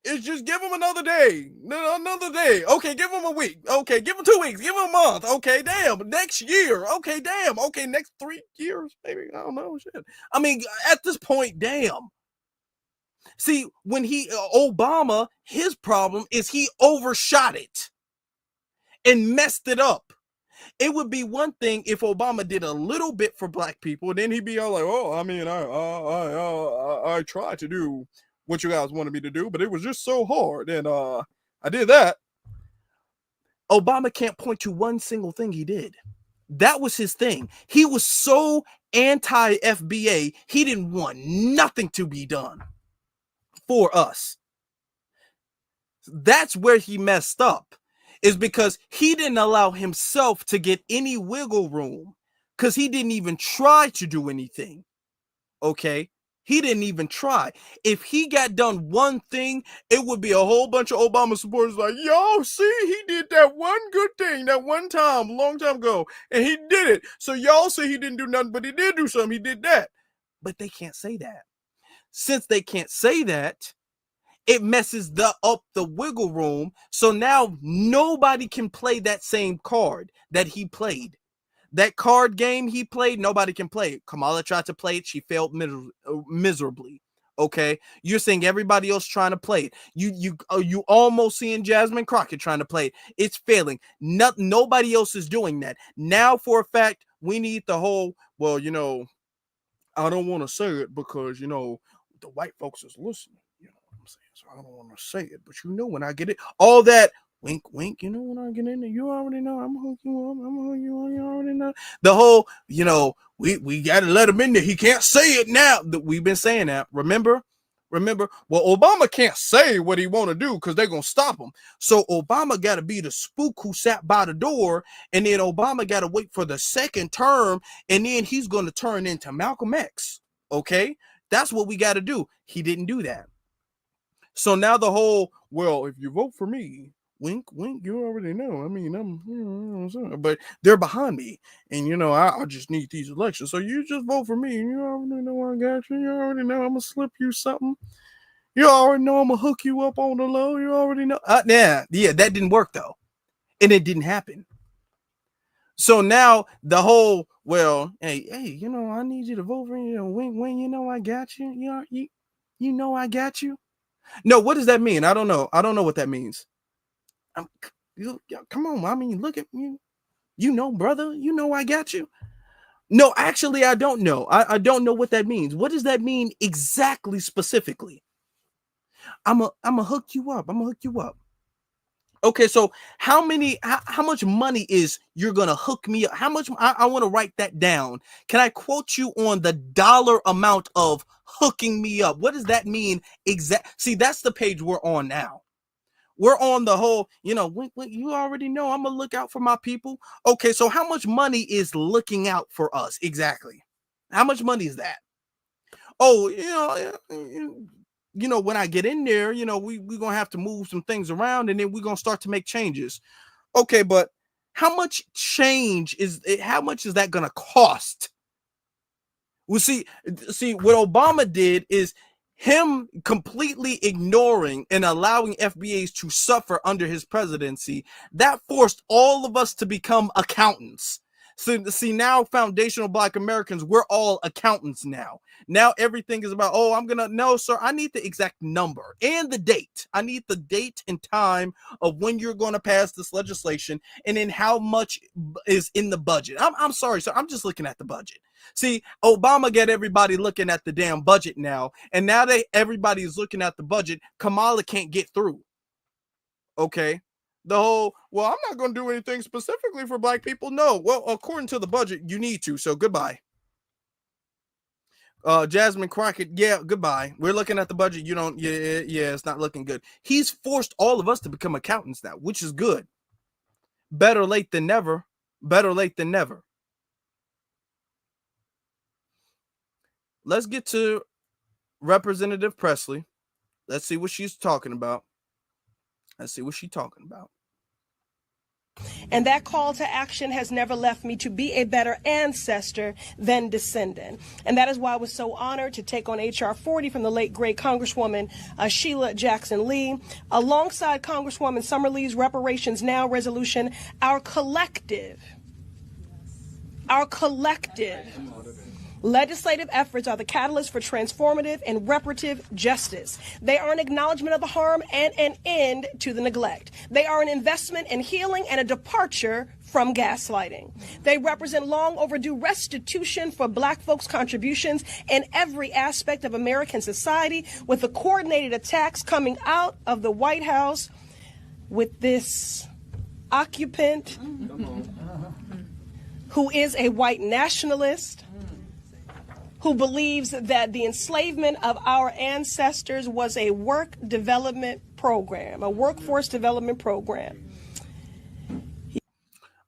is just give him another day. Another day. Okay, give him a week. Okay, give him 2 weeks. Give him a month. Okay, damn. Next year. Okay, damn. Okay, next 3 years. Maybe. I don't know. Shit. I mean, at this point, damn. See, when Obama, his problem is he overshot it and messed it up. It would be one thing if Obama did a little bit for black people, and then he'd be all like, "Oh, I mean, I tried to do what you guys wanted me to do, but it was just so hard, and I did that." Obama can't point to one single thing he did. That was his thing. He was so anti-FBA, he didn't want nothing to be done for us. That's where he messed up, is because he didn't allow himself to get any wiggle room, because he didn't even try to do anything. Okay? He didn't even try. If he got done one thing, it would be a whole bunch of Obama supporters like, "Yo, see, he did that one good thing that one time, a long time ago, and he did it. So y'all say he didn't do nothing, but he did do something. He did that." But they can't say that. Since they can't say that, it messes up the wiggle room. So now nobody can play that same card that he played. That card game he played, nobody can play it. Kamala tried to play it. She failed miserably. Okay. You're saying everybody else trying to play it. You almost seeing Jasmine Crockett trying to play it. It's failing. Nobody else is doing that. Now, for a fact, we need the whole, well, I don't want to say it because, the white folks is listening. You know what I'm saying? So I don't want to say it, but when I get it, all that wink, wink, when I get in there, you already know I'm gonna hook you up. I'm gonna hook you up. You already know. The whole, we got to let him in there. He can't say it now. We've been saying that. Remember? Well, Obama can't say what he want to do because they're going to stop him. So Obama got to be the spook who sat by the door, and then Obama got to wait for the second term, and then he's going to turn into Malcolm X. Okay? That's what we got to do. He didn't do that. So now the whole, well, if you vote for me, wink, wink, you already know. I mean, but they're behind me, and I just need these elections. So you just vote for me, and you already know I got you. You already know I'm gonna slip you something. You already know I'm gonna hook you up on the low. You already know. Yeah, that didn't work though, and it didn't happen. So now the whole, well, hey, I need you to vote for me. Wink, wink, I got you. You know I got you. No, what does that mean? I don't know. I don't know what that means. Come on, I mean, look at you. Brother, I got you. No, actually, I don't know. I don't know what that means. What does that mean exactly, specifically? I'm a hook you up. I'm gonna hook you up. Okay, so how much money is you're gonna hook me up? How much? I want to write that down. Can I quote you on the dollar amount of hooking me up? What does that mean exactly? See, that's the page we're on now. We're on the whole, you already know I'm gonna look out for my people. Okay, so how much money is looking out for us exactly? How much money is that? Oh, when I get in there, we're gonna have to move some things around, and then we're gonna start to make changes. Okay, but how much change how much is that gonna cost? Well, see, what Obama did is him completely ignoring and allowing FBAs to suffer under his presidency. That forced all of us to become accountants. So see, now foundational Black Americans, we're all accountants now. Now everything is about, no, sir, I need the exact number and the date. I need the date and time of when you're going to pass this legislation, and then how much is in the budget. I'm sorry, sir, I'm just looking at the budget. See, Obama got everybody looking at the damn budget now, and now everybody is looking at the budget. Kamala can't get through. Okay. The whole, well, I'm not going to do anything specifically for Black people. No, well, according to the budget, you need to. So goodbye. Jasmine Crockett, yeah, goodbye. We're looking at the budget. You don't, yeah, it's not looking good. He's forced all of us to become accountants now, which is good. Better late than never. Better late than never. Let's get to Representative Presley. Let's see what she's talking about. Let's see what she's talking about. And that call to action has never left me to be a better ancestor than descendant. And that is why I was so honored to take on H.R. 40 from the late great Congresswoman Sheila Jackson Lee. Alongside Congresswoman Summer Lee's Reparations Now resolution, our collective legislative efforts are the catalyst for transformative and reparative justice. They are an acknowledgement of the harm and an end to the neglect. They are an investment in healing and a departure from gaslighting. They represent long overdue restitution for Black folks' contributions in every aspect of American society, with the coordinated attacks coming out of the White House with this occupant who is a white nationalist, who believes that the enslavement of our ancestors was a workforce development program.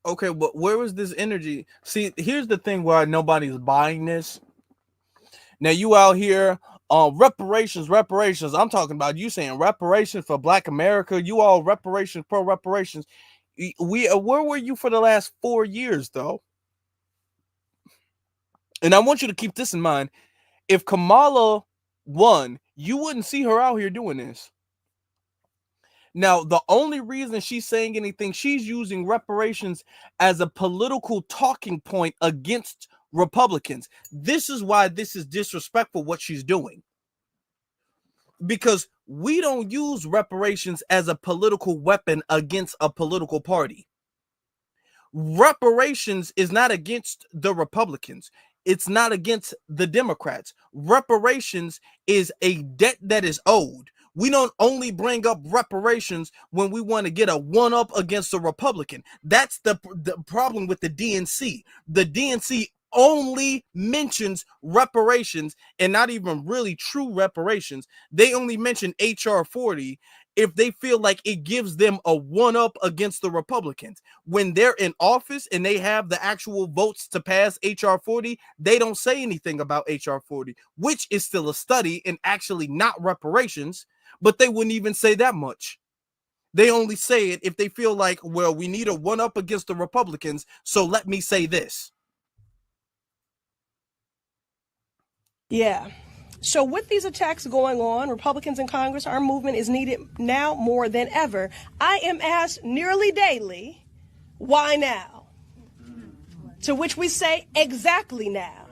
Okay, but where was this energy? See, here's the thing why nobody's buying this. Now you out here on reparations. I'm talking about you saying reparations for Black America. You all reparations, pro reparations. Where were you for the last 4 years, though? And I want you to keep this in mind. If Kamala won, you wouldn't see her out here doing this. Now, the only reason she's saying anything, she's using reparations as a political talking point against Republicans. This is why this is disrespectful, what she's doing. Because we don't use reparations as a political weapon against a political party. Reparations is not against the Republicans. It's not against the Democrats. Reparations is a debt that is owed. We don't only bring up reparations when we want to get a one-up against a Republican. That's the problem with the DNC. The DNC only mentions reparations, and not even really true reparations. They only mention HR 40 if they feel like it gives them a one-up against the Republicans. When they're in office and they have the actual votes to pass HR 40, they don't say anything about HR 40, which is still a study and actually not reparations, but they wouldn't even say that much. They only say it if they feel like, well, we need a one-up against the Republicans, so let me say this. Yeah. So with these attacks going on, Republicans in Congress, our movement is needed now more than ever. I am asked nearly daily, why now? To which we say, exactly now.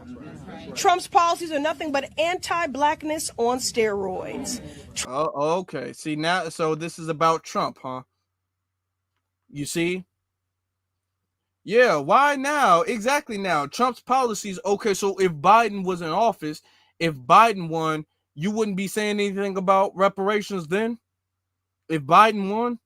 Trump's policies are nothing but anti-Blackness on steroids. Oh, okay. See, now, so this is about Trump, huh? You see? Yeah, why now? Exactly now. Trump's policies. Okay, so if Biden was in office, if Biden won, you wouldn't be saying anything about reparations then? If Biden won?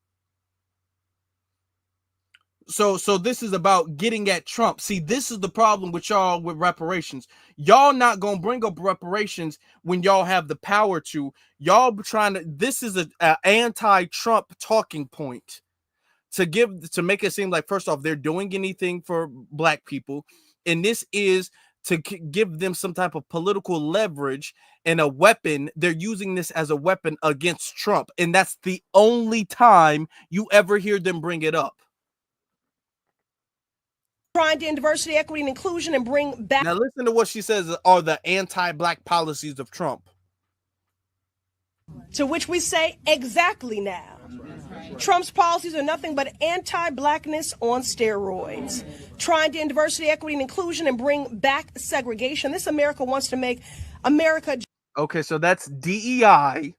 So this is about getting at Trump. See, this is the problem with y'all with reparations. Y'all not going to bring up reparations when y'all have the power to. Y'all trying to, this is an anti-Trump talking point. To make it seem like, first off, they're doing anything for Black people, and this is to give them some type of political leverage and a weapon. They're using this as a weapon against Trump, and that's the only time you ever hear them bring it up. Trying to end diversity, equity, and inclusion and bring back. Now listen to what she says are the anti-Black policies of Trump. To which we say, exactly now. Trump's policies are nothing but anti-Blackness on steroids. Trying to end diversity, equity, and inclusion and bring back segregation. This America wants to make America. Okay, so that's DEI.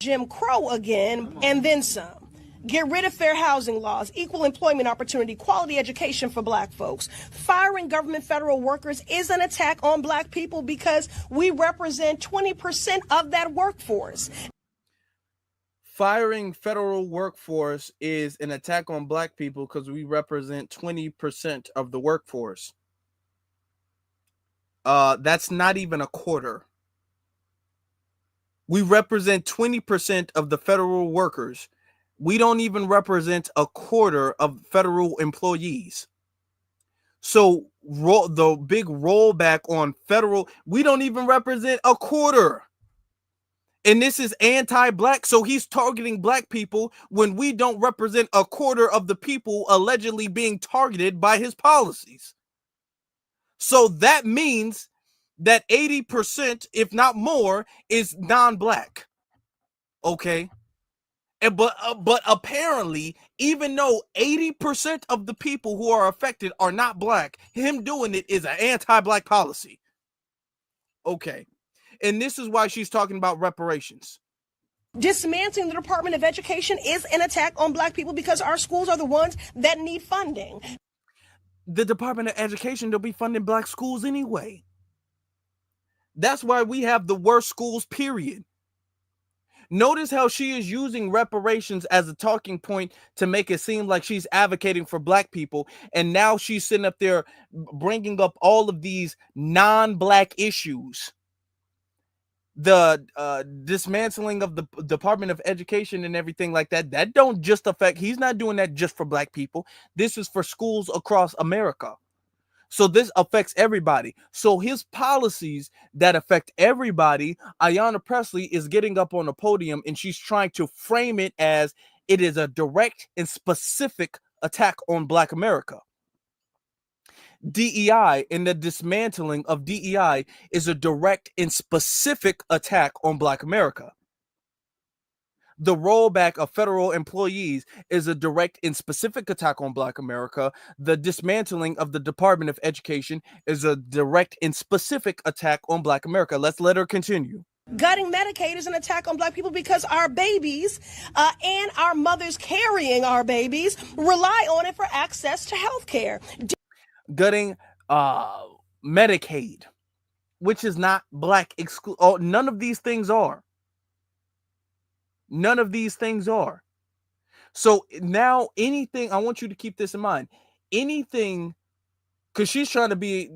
Jim Crow again, and then some. Get rid of fair housing laws, equal employment opportunity, quality education for Black folks. Firing government federal workers is an attack on Black people because we represent 20% of that workforce. Firing federal workforce is an attack on Black people because we represent 20% of the workforce. That's not even a quarter. We represent 20% of the federal workers. We don't even represent a quarter of federal employees. So the big rollback on federal, we don't even represent a quarter. And this is anti-black, so he's targeting black people when we don't represent a quarter of the people allegedly being targeted by his policies. So that means that 80%, if not more, is non-black. Okay? But apparently, even though 80% of the people who are affected are not black, him doing it is an anti-black policy. Okay. And this is why she's talking about reparations. Dismantling the Department of Education is an attack on black people because our schools are the ones that need funding. The Department of Education, they'll be funding black schools anyway. That's why we have the worst schools, period. Notice how she is using reparations as a talking point to make it seem like she's advocating for black people. And now she's sitting up there bringing up all of these non-black issues. The dismantling of the Department of Education and everything like that, that don't just affect, he's not doing that just for black people. This is for schools across America. So this affects everybody. So his policies that affect everybody, Ayanna Pressley is getting up on the podium and she's trying to frame it as it is a direct and specific attack on black America. DEI and the dismantling of DEI is a direct and specific attack on black America. The rollback of federal employees is a direct and specific attack on black America. The dismantling of the Department of Education is a direct and specific attack on black America. Let's let her continue. Gutting Medicaid is an attack on black people because our babies and our mothers carrying our babies rely on it for access to health care. Gutting Medicaid, which is not black exclusive. Oh, none of these things are. None of these things are. So now anything, I want you to keep this in mind. Anything, because she's trying to be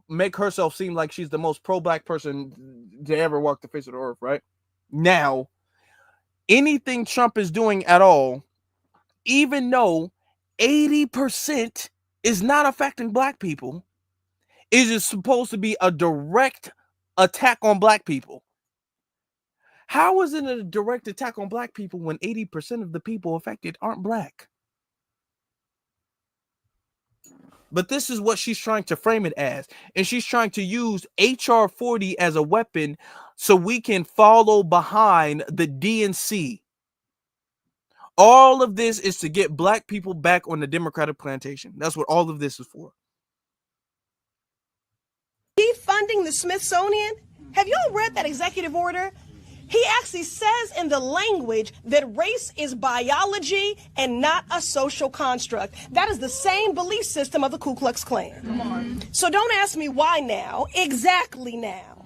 make herself seem like she's the most pro-black person to ever walk the face of the earth, right? Now, anything Trump is doing at all, even though 80% is not affecting black people, it is supposed to be a direct attack on black people. How is it a direct attack on black people when 80% of the people affected aren't black? But this is what she's trying to frame it as. And she's trying to use HR 40 as a weapon so we can follow behind the DNC. All of this is to get black people back on the Democratic plantation. That's what all of this is for. Defunding the Smithsonian? Have y'all read that executive order? He actually says in the language that race is biology and not a social construct. That is the same belief system of the Ku Klux Klan. Come on. So don't ask me why now, exactly now.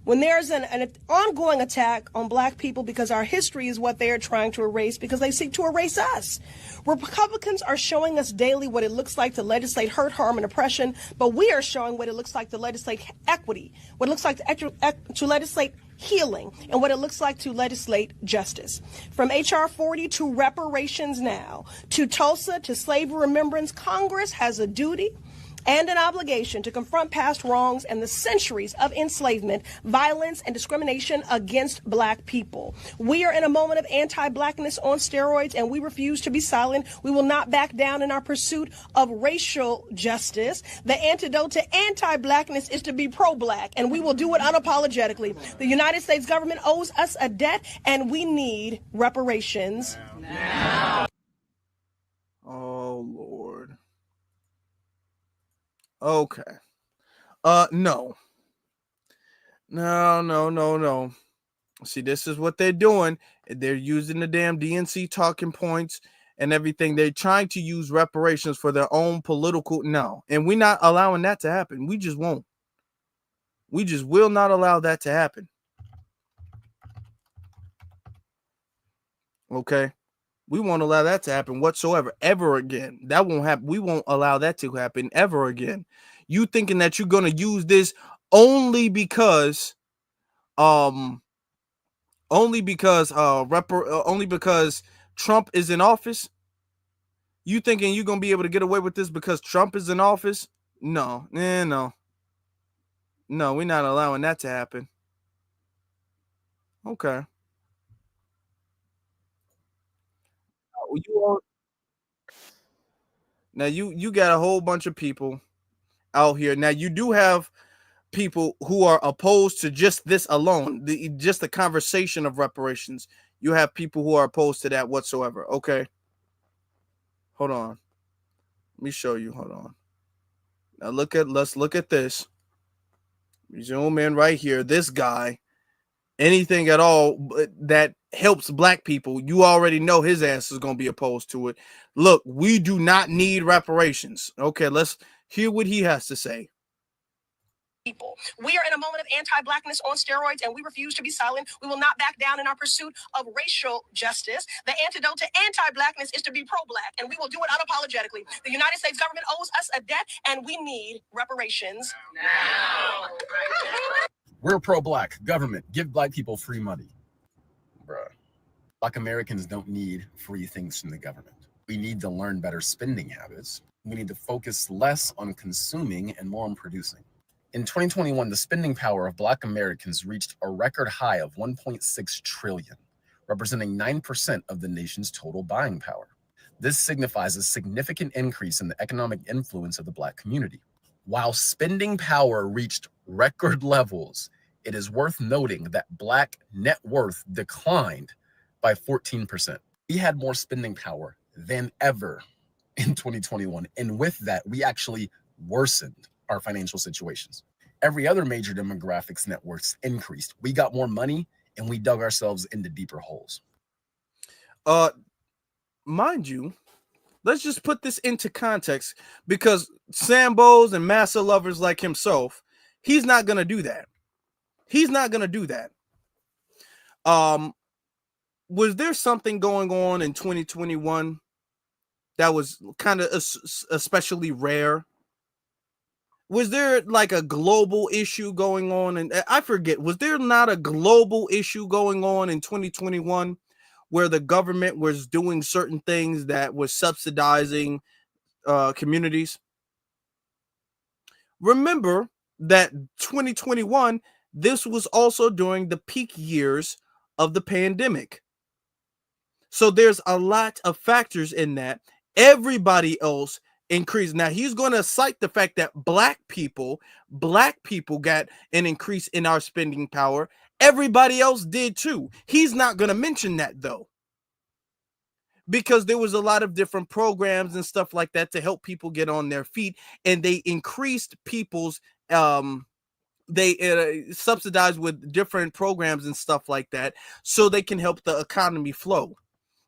When there's an ongoing attack on black people because our history is what they are trying to erase because they seek to erase us. Republicans are showing us daily what it looks like to legislate hurt, harm, and oppression, but we are showing what it looks like to legislate equity, what it looks like to legislate healing, and what it looks like to legislate justice. From HR 40 to reparations now, to Tulsa, to slavery remembrance, Congress has a duty and an obligation to confront past wrongs and the centuries of enslavement, violence, and discrimination against black people. We are in a moment of anti-blackness on steroids, and we refuse to be silent. We will not back down in our pursuit of racial justice. The antidote to anti-blackness is to be pro-black, and we will do it unapologetically. The United States government owes us a debt, and we need reparations now. Oh, Lord. Okay. No. See, this is what they're doing. They're using the damn DNC talking points and everything. They're trying to use reparations for their own political. No. And we're not allowing that to happen. We just won't. We just will not allow that to happen. Okay. We won't allow that to happen whatsoever, ever again. That won't happen. We won't allow that to happen ever again. You thinking that you're going to use this only because Trump is in office? You thinking you're going to be able to get away with this because Trump is in office? No, no, we're not allowing that to happen. Okay. You all, now you got a whole bunch of people out here. Now you do have people who are opposed to just this alone, just the conversation of reparations. You have people who are opposed to that whatsoever. Okay. Hold on. Let me show you. Hold on. Now let's look at this. Zoom in right here. This guy, anything at all that helps black people, you already know his ass is going to be opposed to it. Look, we do not need reparations. Okay, let's hear what he has to say. People. We are in a moment of anti-blackness on steroids, and we refuse to be silent. We will not back down in our pursuit of racial justice. The antidote to anti-blackness is to be pro-black, and we will do it unapologetically. The United States government owes us a debt, and we need reparations now. We're pro-black government. Give black people free money. Bruh. Black Americans don't need free things from the government. We need to learn better spending habits. We need to focus less on consuming and more on producing. In 2021, the spending power of Black Americans reached a record high of $1.6 trillion, representing 9% of the nation's total buying power. This signifies a significant increase in the economic influence of the Black community. While spending power reached record levels, it is worth noting that Black net worth declined by 14%. We had more spending power than ever in 2021, and with that, we actually worsened our financial situations. Every other major demographics networks increased. We got more money and we dug ourselves into deeper holes. Mind you, let's just put this into context, because Sambos and massa lovers like himself, he's not going to do that. He's not going to do that. Was there something going on in 2021 that was kind of especially rare? Was there like a global issue going on? And I forget, was there not a global issue going on in 2021 where the government was doing certain things that was subsidizing communities? Remember that 2021, this was also during the peak years of the pandemic. So there's a lot of factors in that. Everybody else increase. Now he's going to cite the fact that black people got an increase in our spending power. Everybody else did too. He's not going to mention that though, because there was a lot of different programs and stuff like that to help people get on their feet, and they increased people's they subsidized with different programs and stuff like that so they can help the economy flow.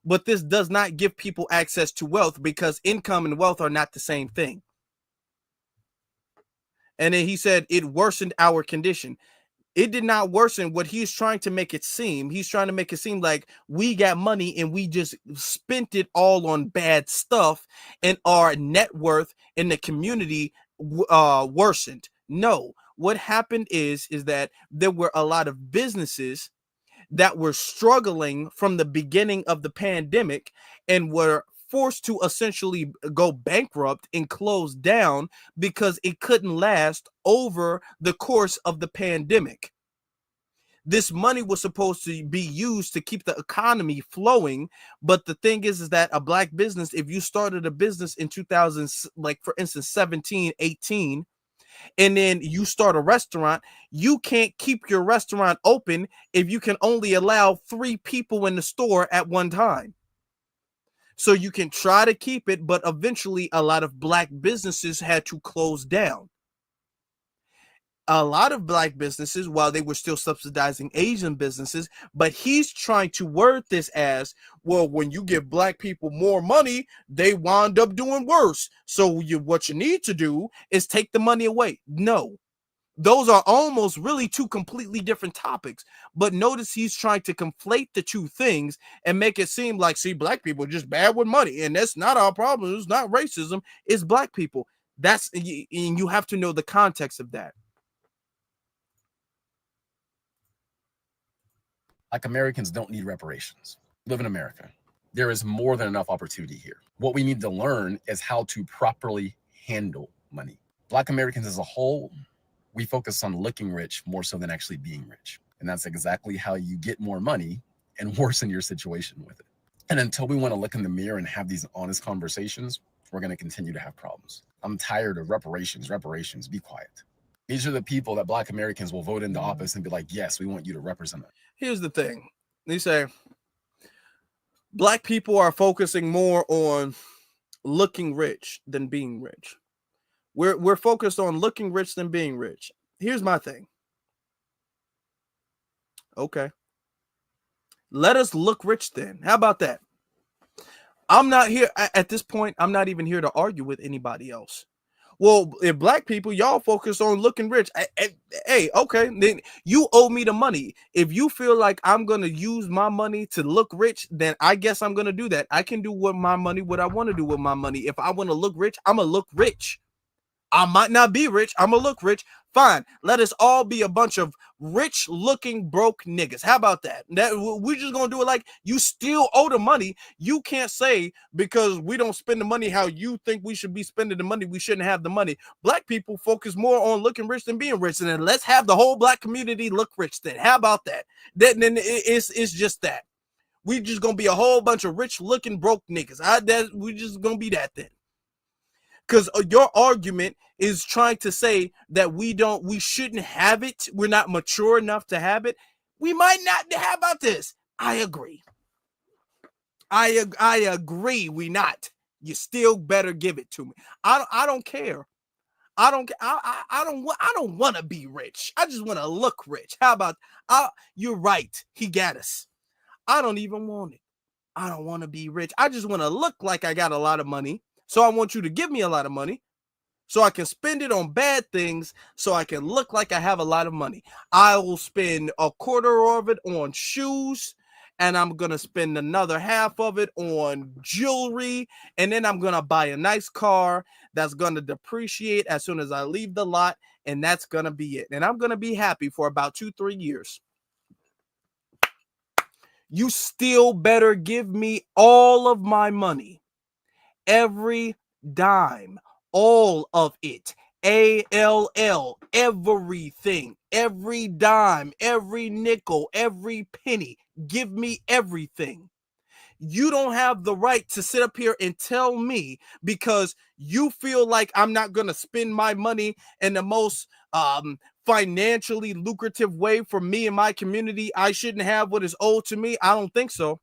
But this does not give people access to wealth, because income and wealth are not the same thing. And then he said it worsened our condition. It did not worsen. What he's trying to make it seem, he's trying to make it seem like we got money and we just spent it all on bad stuff and our net worth in the community worsened. No, what happened is that there were a lot of businesses that were struggling from the beginning of the pandemic and were forced to essentially go bankrupt and close down because it couldn't last over the course of the pandemic. This money was supposed to be used to keep the economy flowing, but the thing is that a black business, if you started a business in 2000, like for instance 17, 18, and then you start a restaurant, you can't keep your restaurant open if you can only allow 3 people in the store at one time. So you can try to keep it, but eventually a lot of black businesses had to close down. A lot of black businesses, while they were still subsidizing Asian businesses, but he's trying to word this as, well, when you give black people more money, they wind up doing worse. So what you need to do is take the money away. No, those are almost really 2 completely different topics. But notice he's trying to conflate the 2 things and make it seem like, see, black people are just bad with money, and that's not our problem. It's not racism. It's black people. And you have to know the context of that. Black Americans don't need reparations. We live in America. There is more than enough opportunity here. What we need to learn is how to properly handle money. Black Americans as a whole, we focus on looking rich more so than actually being rich. And that's exactly how you get more money and worsen your situation with it. And until we want to look in the mirror and have these honest conversations, we're going to continue to have problems. I'm tired of reparations. Reparations, be quiet. These are the people that Black Americans will vote into office and be like, yes, we want you to represent us. Here's the thing. They say Black people are focusing more on looking rich than being rich. We're focused on looking rich than being rich. Here's my thing. Okay. Let us look rich then. How about that? I'm not here at this point. I'm not even here to argue with anybody else. Well, if Black people, y'all focus on looking rich. Hey, okay, then you owe me the money. If you feel like I'm going to use my money to look rich, then I guess I'm going to do that. I can do with my money what I want to do with my money. If I want to look rich, I'm going to look rich. I might not be rich. I'm going to look rich. Fine. Let us all be a bunch of rich looking broke niggas. How about that? We're just going to do it like you still owe the money. You can't say because we don't spend the money how you think we should be spending the money, we shouldn't have the money. Black people focus more on looking rich than being rich. And then let's have the whole Black community look rich then. How about that? Then it's just that. We just going to be a whole bunch of rich looking broke niggas. We just going to be that then. Because your argument is trying to say that we shouldn't have it. We're not mature enough to have it. We might not. How about this? I agree. I agree. We not. You still better give it to me. I don't care. I don't want to be rich. I just want to look rich. How about? You're right. He got us. I don't even want it. I don't want to be rich. I just want to look like I got a lot of money. So I want you to give me a lot of money so I can spend it on bad things so I can look like I have a lot of money. I will spend a quarter of it on shoes, and I'm going to spend another half of it on jewelry, and then I'm going to buy a nice car that's going to depreciate as soon as I leave the lot, and that's going to be it. And I'm going to be happy for about 2-3 years. You still better give me all of my money. Every dime, all of it, ALL, everything, every dime, every nickel, every penny, give me everything. You don't have the right to sit up here and tell me because you feel like I'm not going to spend my money in the most financially lucrative way for me and my community. I shouldn't have what is owed to me. I don't think so.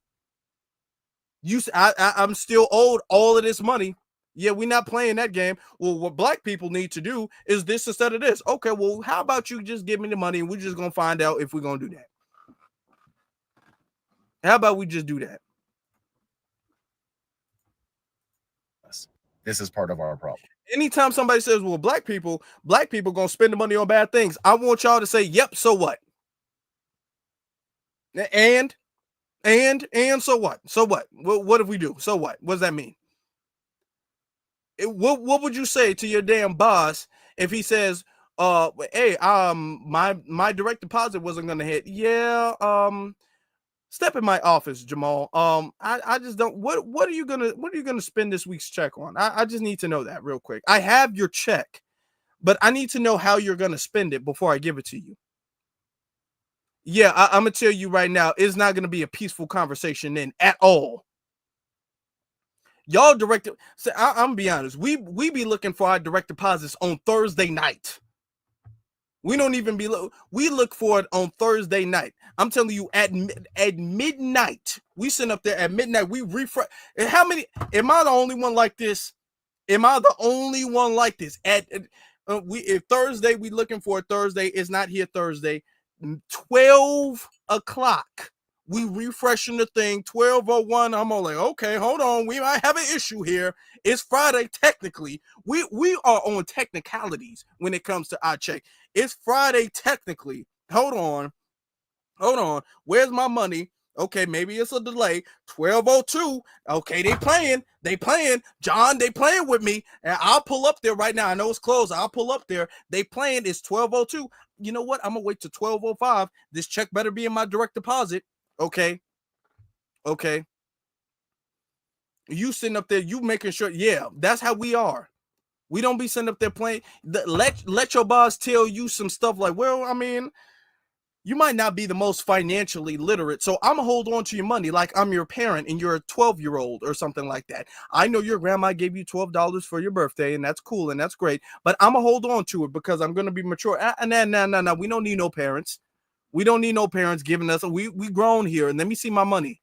I'm still owed all of this money. Yeah, we're not playing that game. Well, what Black people need to do is this instead of this. Okay, well, how about you just give me the money and we're just going to find out if we're going to do that. How about we just do that? This is part of our problem. Anytime somebody says, well, black people going to spend the money on bad things, I want y'all to say, yep, so what? And so what? So what? What if we do? So what? What does that mean? What would you say to your damn boss if he says, hey, my direct deposit wasn't gonna hit? Yeah, step in my office, Jamal. I just don't. What are you gonna spend this week's check on? I just need to know that real quick. I have your check, but I need to know how you're gonna spend it before I give it to you. Yeah, I'm gonna tell you right now, it's not gonna be a peaceful conversation then at all. Y'all direct. So I'm gonna be honest. We be looking for our direct deposits on Thursday night. We don't even be. We look for it on Thursday night. I'm telling you, at midnight, we send up there at midnight. We refresh. And how many? Am I the only one like this? Am I the only one like this? If Thursday we looking for it Thursday, it's not here Thursday. 12 o'clock. We refreshing the thing. 12:01. I'm all like, okay, hold on. We might have an issue here. It's Friday technically. We are on technicalities when it comes to our check. It's Friday technically. Hold on. Where's my money? Okay, maybe it's a delay. 12:02. Okay, they playing. John, they playing with me. And I'll pull up there right now. I know it's closed. I'll pull up there. They playing. It's 12:02. You know what? I'm gonna wait till 12:05. This check better be in my direct deposit. Okay. You sitting up there, you making sure. Yeah, that's how we are. We don't be sitting up there playing. Let your boss tell you some stuff like, well, I mean, you might not be the most financially literate. So I'm gonna hold on to your money like I'm your parent and you're a 12-year-old or something like that. I know your grandma gave you $12 for your birthday, and that's cool and that's great, but I'm gonna hold on to it because I'm gonna be mature. No. We don't need no parents. We don't need no parents giving us. We grown here, and let me see my money.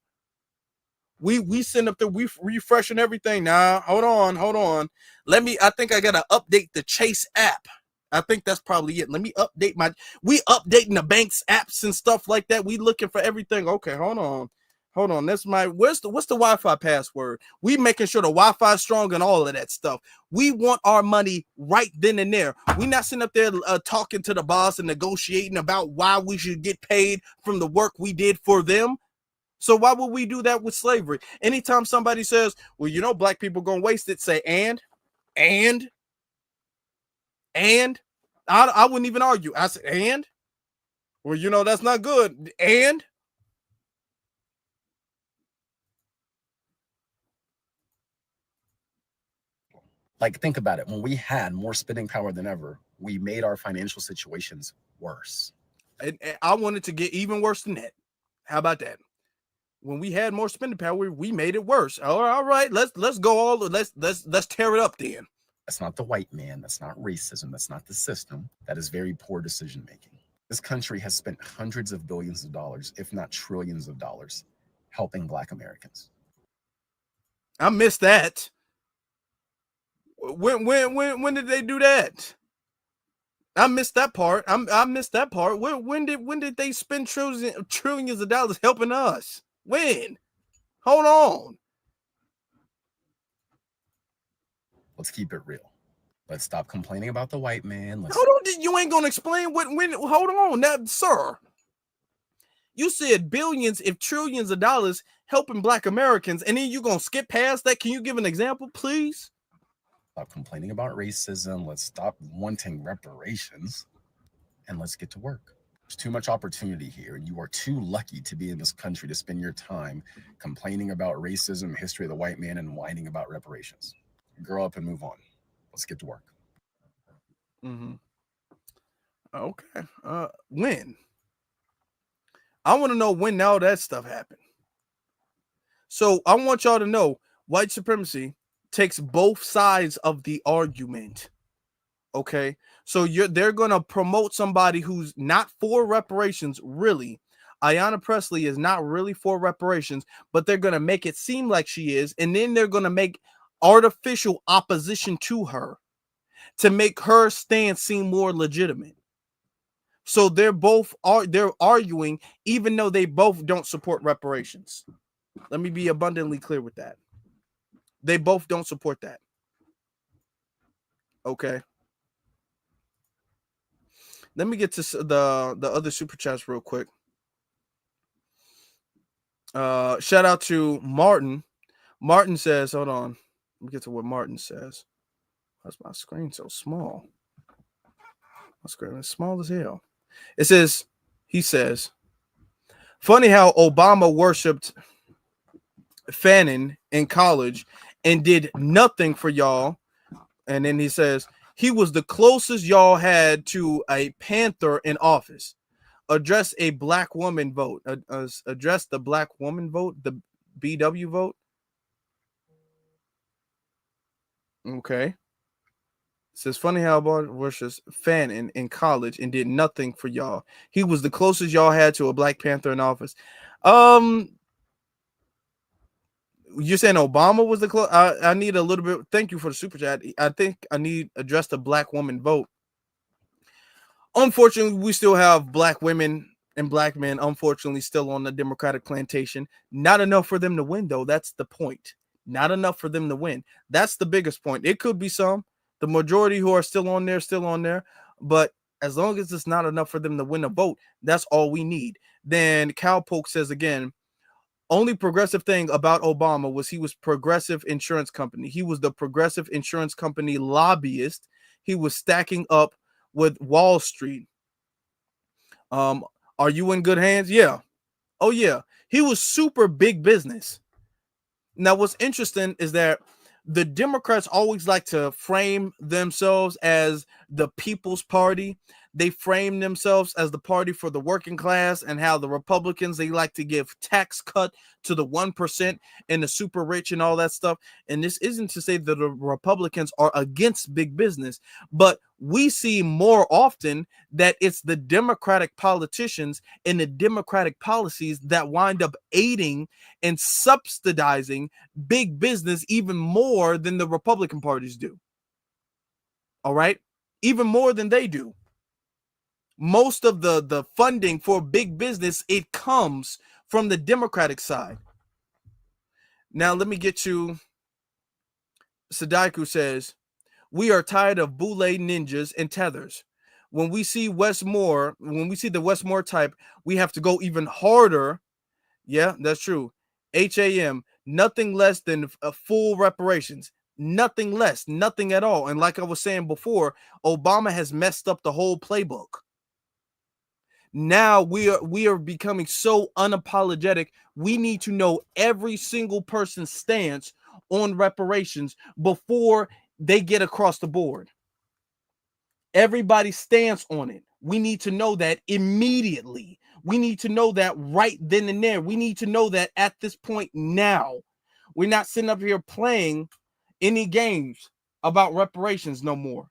We send up there, we refreshing everything. Now, hold on. I think I gotta update the Chase app. I think that's probably it. Let me update we updating the bank's apps and stuff like that. We looking for everything. Okay, hold on. That's what's the Wi-Fi password? We making sure the Wi-Fi is strong and all of that stuff. We want our money right then and there. We not sitting up there talking to the boss and negotiating about why we should get paid from the work we did for them. So why would we do that with slavery? Anytime somebody says, well, you know, black people gonna waste it, say and I wouldn't even argue. I said, and? Well, you know, that's not good. And? Like, think about it. When we had more spending power than ever, we made our financial situations worse. And I wanted to get even worse than that. How about that? When we had more spending power, we made it worse. All right, let's go let's tear it up then. That's not the white man. That's not racism. That's not the system. That is very poor decision making. This country has spent hundreds of billions of dollars, if not trillions of dollars, helping Black Americans. I missed that. When did they do that? I missed that part. I missed that part. When did they spend trillions of dollars helping us? When? Hold on. Let's keep it real. Let's stop complaining about the white man. Hold on. You ain't gonna explain when. Hold on, now, sir. You said billions, if trillions of dollars helping Black Americans, and then you gonna skip past that. Can you give an example, please? Stop complaining about racism. Let's stop wanting reparations, and let's get to work. There's too much opportunity here, and you are too lucky to be in this country to spend your time complaining about racism, history of the white man, and whining about reparations. Grow up and move on. Let's get to work. Okay. When? I want to know when all that stuff happened. So I want y'all to know white supremacy takes both sides of the argument. Okay. So they're gonna promote somebody who's not for reparations, really. Ayanna Pressley is not really for reparations, but they're gonna make it seem like she is, and then they're gonna make artificial opposition to her to make her stand seem more legitimate. So they're arguing, even though they both don't support reparations. Let me be abundantly clear with that. They both don't support that. Okay. Let me get to the other super chats real quick. Shout out to Martin. Martin says, hold on. Let me get to what Martin says. Why's my screen so small? My screen is small as hell. He says, funny how Obama worshipped Fannin in college and did nothing for y'all. And then he says, he was the closest y'all had to a Panther in office. Address a black woman vote. Address the black woman vote, the BW vote. Okay. It says, funny how Obama worships Fannin in college and did nothing for y'all. He was the closest y'all had to a Black Panther in office. You're saying Obama was the close? I need a little bit. Thank you for the super chat. I think I need address the black woman vote. Unfortunately, we still have black women and black men, unfortunately, still on the Democratic plantation. Not enough for them to win, though. That's the point. Not enough for them to win. That's the biggest point. It could be some. The majority who are still on there. But as long as it's not enough for them to win a vote, that's all we need. Then Cowpoke says again, only progressive thing about Obama was he was progressive insurance company. He was the progressive insurance company lobbyist. He was stacking up with Wall Street. Are you in good hands? Yeah. Oh, yeah. He was super big business. Now, what's interesting is that the Democrats always like to frame themselves as the People's Party. They frame themselves as the party for the working class, and how the Republicans, they like to give tax cut to the 1% and the super rich and all that stuff. And this isn't to say that the Republicans are against big business, but we see more often that it's the Democratic politicians and the Democratic policies that wind up aiding and subsidizing big business even more than the Republican parties do. All right? Even more than they do. Most of the funding for big business, it comes from the Democratic side. Now, let me get to Sadaiku says, we are tired of boule ninjas and tethers. When we see Wes Moore, when we see the Wes Moore type, we have to go even harder. Yeah, that's true. HAM, nothing less than full reparations. Nothing less, nothing at all. And like I was saying before, Obama has messed up the whole playbook. Now we are becoming so unapologetic. We need to know every single person's stance on reparations before they get across the board. Everybody's stance on it. We need to know that immediately. We need to know that right then and there. We need to know that at this point now. We're not sitting up here playing any games about reparations no more.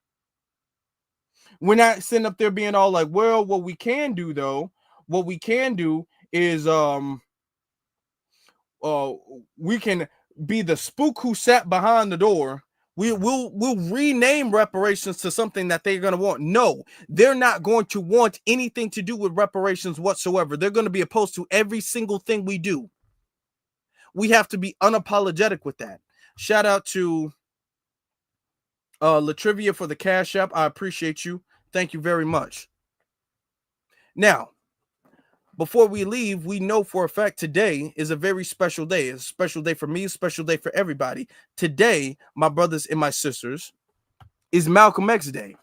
We're not sitting up there being all like, well, what we can do though, what we can do is we can be the spook who sat behind the door. We'll rename reparations to something that they're going to want. No, they're not going to want anything to do with reparations whatsoever. They're going to be opposed to every single thing we do. We have to be unapologetic with that. Shout out to Latrivia for the Cash App. I appreciate you. Thank you very much. Now, before we leave, we know for a fact today is a very special day. It's a special day for me, a special day for everybody. Today, my brothers and my sisters, is Malcolm X Day.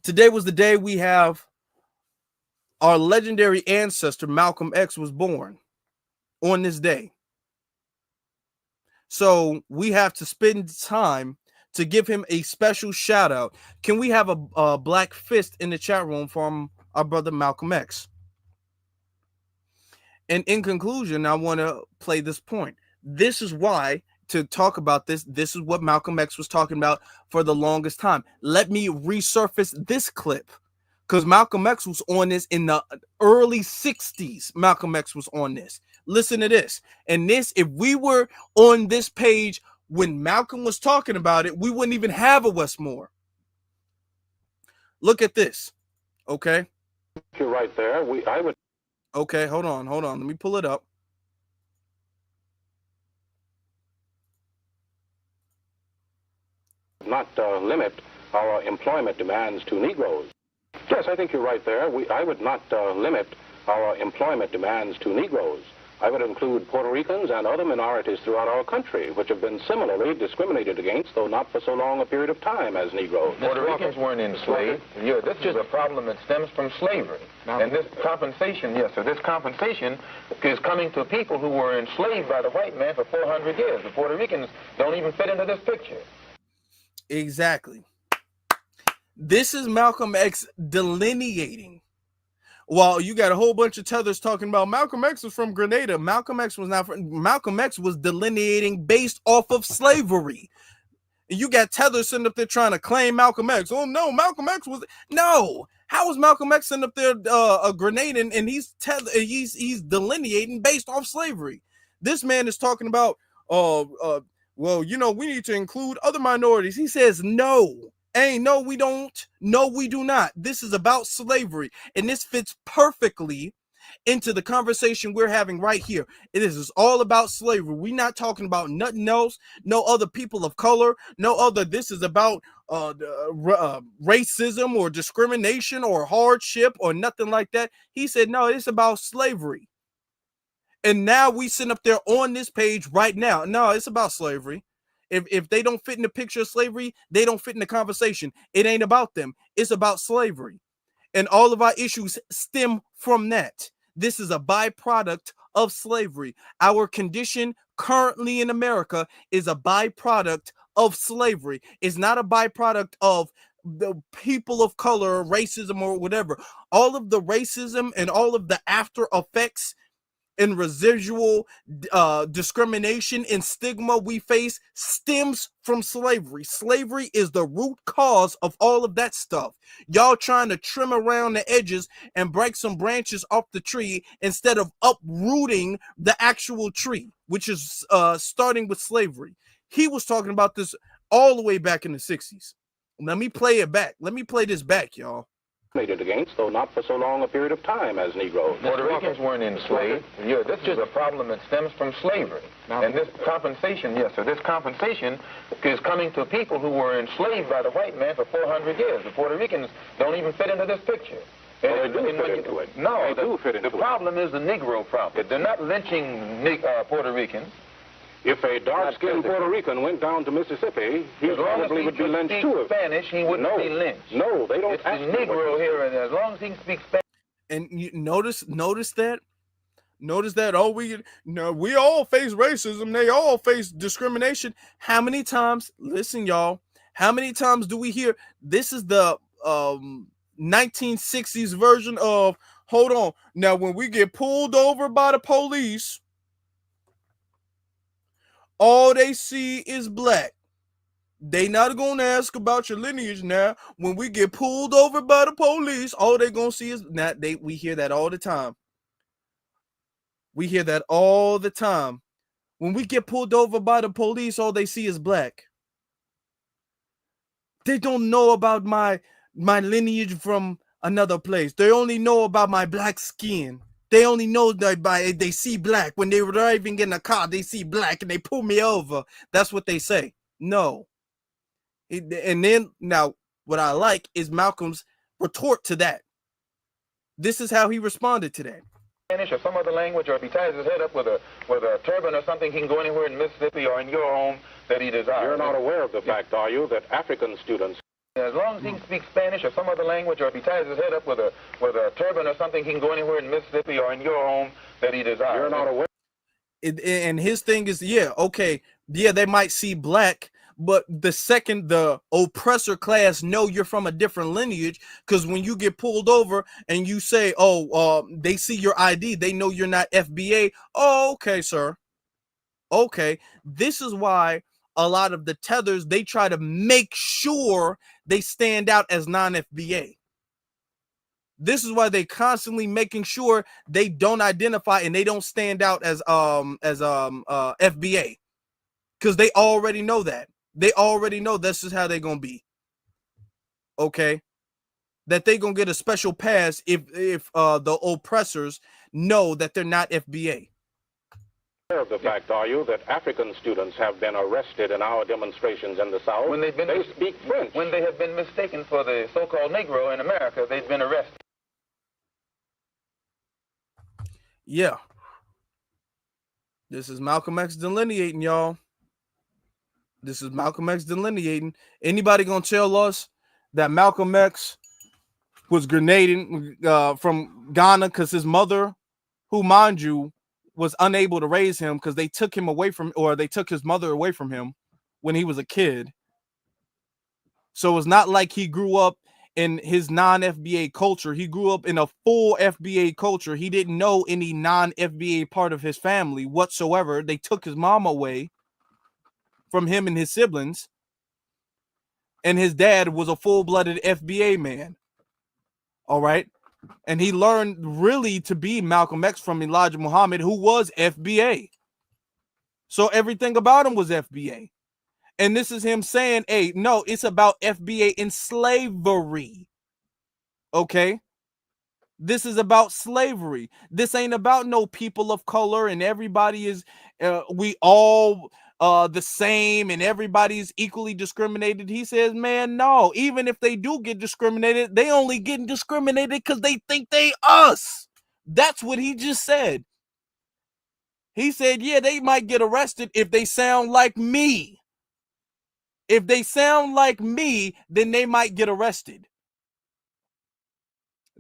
Today was the day we have our legendary ancestor, Malcolm X, was born on this day. So we have to spend time to give him a special shout out. Can we have a black fist in the chat room from our brother Malcolm X? And in conclusion, I want to play this point. This is why, to talk about this, this is what Malcolm X was talking about for the longest time. Let me resurface this clip, because Malcolm X was on this in the early 60s. Malcolm X was on this. Listen to this. And this, if we were on this page when Malcolm was talking about it, we wouldn't even have a Wes Moore. Look at this. Okay. You're right there. I would. Okay, hold on. Let me pull it up. Not limit our employment demands to Negroes. Yes, I think you're right there. I would not limit our employment demands to Negroes. I would include Puerto Ricans and other minorities throughout our country, which have been similarly discriminated against, though not for so long a period of time as Negroes. Puerto Ricans weren't enslaved. Yeah, this is a problem that stems from slavery. And this compensation, yes, sir, this compensation is coming to people who were enslaved by the white man for 400 years. The Puerto Ricans don't even fit into this picture. Exactly. This is Malcolm X delineating. While you got a whole bunch of tethers talking about Malcolm X was from Grenada, Malcolm X was not from. Malcolm X was delineating based off of slavery. And you got tethers sitting up there trying to claim Malcolm X. Oh no, Malcolm X was no. How was Malcolm X sitting up there a Grenadian and he's delineating based off slavery? This man is talking about well, you know, we need to include other minorities. He says no. Hey, no, we don't. No, we do not. This is about slavery. And this fits perfectly into the conversation we're having right here. It is all about slavery. We're not talking about nothing else. No other people of color. No other. This is about racism or discrimination or hardship or nothing like that. He said, no, it's about slavery. And now we sit up there on this page right now. No, it's about slavery. If they don't fit in the picture of slavery, they don't fit in the conversation. It ain't about them. It's about slavery. And all of our issues stem from that. This is a byproduct of slavery. Our condition currently in America is a byproduct of slavery. It's not a byproduct of the people of color, racism or whatever, all of the racism and all of the after effects and residual discrimination and stigma we face stems from slavery. Slavery is the root cause of all of that stuff. Y'all trying to trim around the edges and break some branches off the tree instead of uprooting the actual tree, which is starting with slavery. He was talking about this all the way back in the 60s. Let me play it back. Let me play this back, y'all. Against, though not for so long a period of time as Negroes. Puerto Ricans weren't enslaved. Yeah, this is a problem that stems from slavery. And this compensation, yes, sir, this compensation is coming to people who were enslaved by the white man for 400 years. The Puerto Ricans don't even fit into this picture. Well, they do fit into it. No, they do fit into it. The problem is the Negro problem. They're not lynching Puerto Ricans. If a dark-skinned Puerto Rican went down to Mississippi, he probably would be lynched too. Spanish, he wouldn't be lynched. No, they don't. It's the Negro here, and as long as he can speak Spanish. And you notice that. Oh, we all face racism. They all face discrimination. How many times? Listen, y'all. How many times do we hear? This is the 1960s version of. Hold on. Now, when we get pulled over by the police, all they see is black. They not gonna ask about your lineage now. When we get pulled over by the police, all they gonna see is not they. We hear that all the time. We hear that all the time. When we get pulled over by the police, all they see is black. They don't know about my lineage from another place. They only know about my black skin. They only know that they see black. When they're driving in a car, they see black and they pull me over. That's what they say. No. And then now what I like is Malcolm's retort to that. This is how he responded to that. Spanish or some other language, or if he ties his head up with a turban or something, he can go anywhere in Mississippi or in your home that he desires. You're not aware of the fact, are you, that African students... As long as he can speak Spanish or some other language, or if he ties his head up with a turban or something, he can go anywhere in Mississippi or in your home that he desires. You're not aware. And his thing is, they might see black, but the second the oppressor class know you're from a different lineage, because when you get pulled over and you say, they see your ID, they know you're not FBA. Oh, okay, sir. Okay, this is why a lot of the tethers, they try to make sure they stand out as non-FBA. This is why they constantly making sure they don't identify and they don't stand out as FBA, because they already know that. They already know this is how they're gonna be. Okay, that they gonna get a special pass if the oppressors know that they're not FBA. Of the fact, are you, that African students have been arrested in our demonstrations in the South? When they speak French. When they have been mistaken for the so-called Negro in America, they've been arrested. Yeah. This is Malcolm X delineating, y'all. This is Malcolm X delineating. Anybody gonna tell us that Malcolm X was grenading from Ghana because his mother, who, mind you, was unable to raise him because they took him away from, or they took his mother away from him when he was a kid. So it's not like he grew up in his non-FBA culture. He grew up in a full FBA culture. He didn't know any non-FBA part of his family whatsoever. They took his mom away from him and his siblings. And his dad was a full-blooded FBA man. All right. And he learned really to be Malcolm X from Elijah Muhammad, who was FBA. So everything about him was FBA. And this is him saying, hey, no, it's about FBA and slavery. Okay? This is about slavery. This ain't about no people of color and everybody is, we all the same and everybody's equally discriminated. He says, man, no, even if they do get discriminated, they only getting discriminated because they think they us. That's what he just said. He said, yeah, they might get arrested if they sound like me. If they sound like me, then they might get arrested.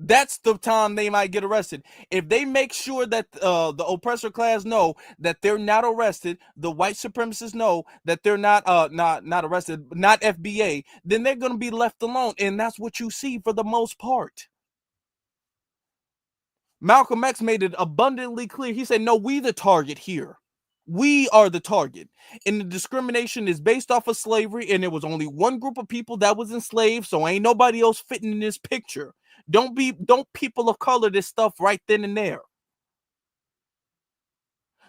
That's the time they might get arrested. If they make sure that the oppressor class know that they're not arrested, the white supremacists know that they're not arrested, not FBA, then they're going to be left alone. And that's what you see for the most part. Malcolm X made it abundantly clear. He said, no, we the target here. We are the target. And the discrimination is based off of slavery, and there was only one group of people that was enslaved, so ain't nobody else fitting in this picture. Don't people of color this stuff right then and there.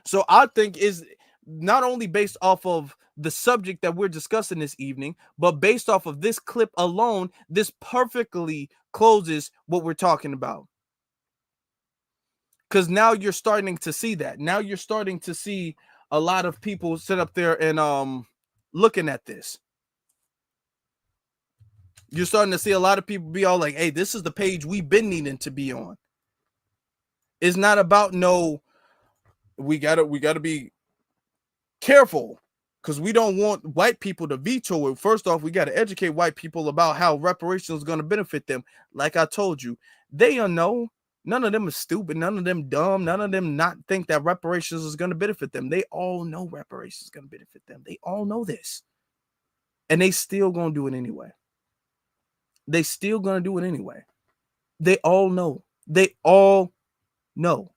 So I think is not only based off of the subject that we're discussing this evening, but based off of this clip alone, this perfectly closes what we're talking about. Because now you're starting to see that. Now you're starting to see a lot of people sit up there and looking at this. You're starting to see a lot of people be all like, hey, this is the page we've been needing to be on. It's not about we gotta be careful because we don't want white people to veto it. First off, we got to educate white people about how reparations is going to benefit them. Like I told you, they don't know. None of them are stupid. None of them dumb. None of them not think that reparations is going to benefit them. They all know reparations is going to benefit them. They all know this. And they still going to do it anyway. They still going to do it anyway. They all know. They all know.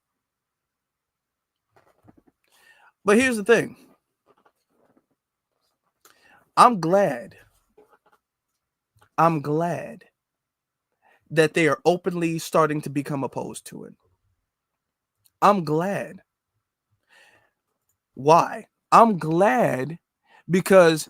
But here's the thing. I'm glad that they are openly starting to become opposed to it. I'm glad. Why? I'm glad because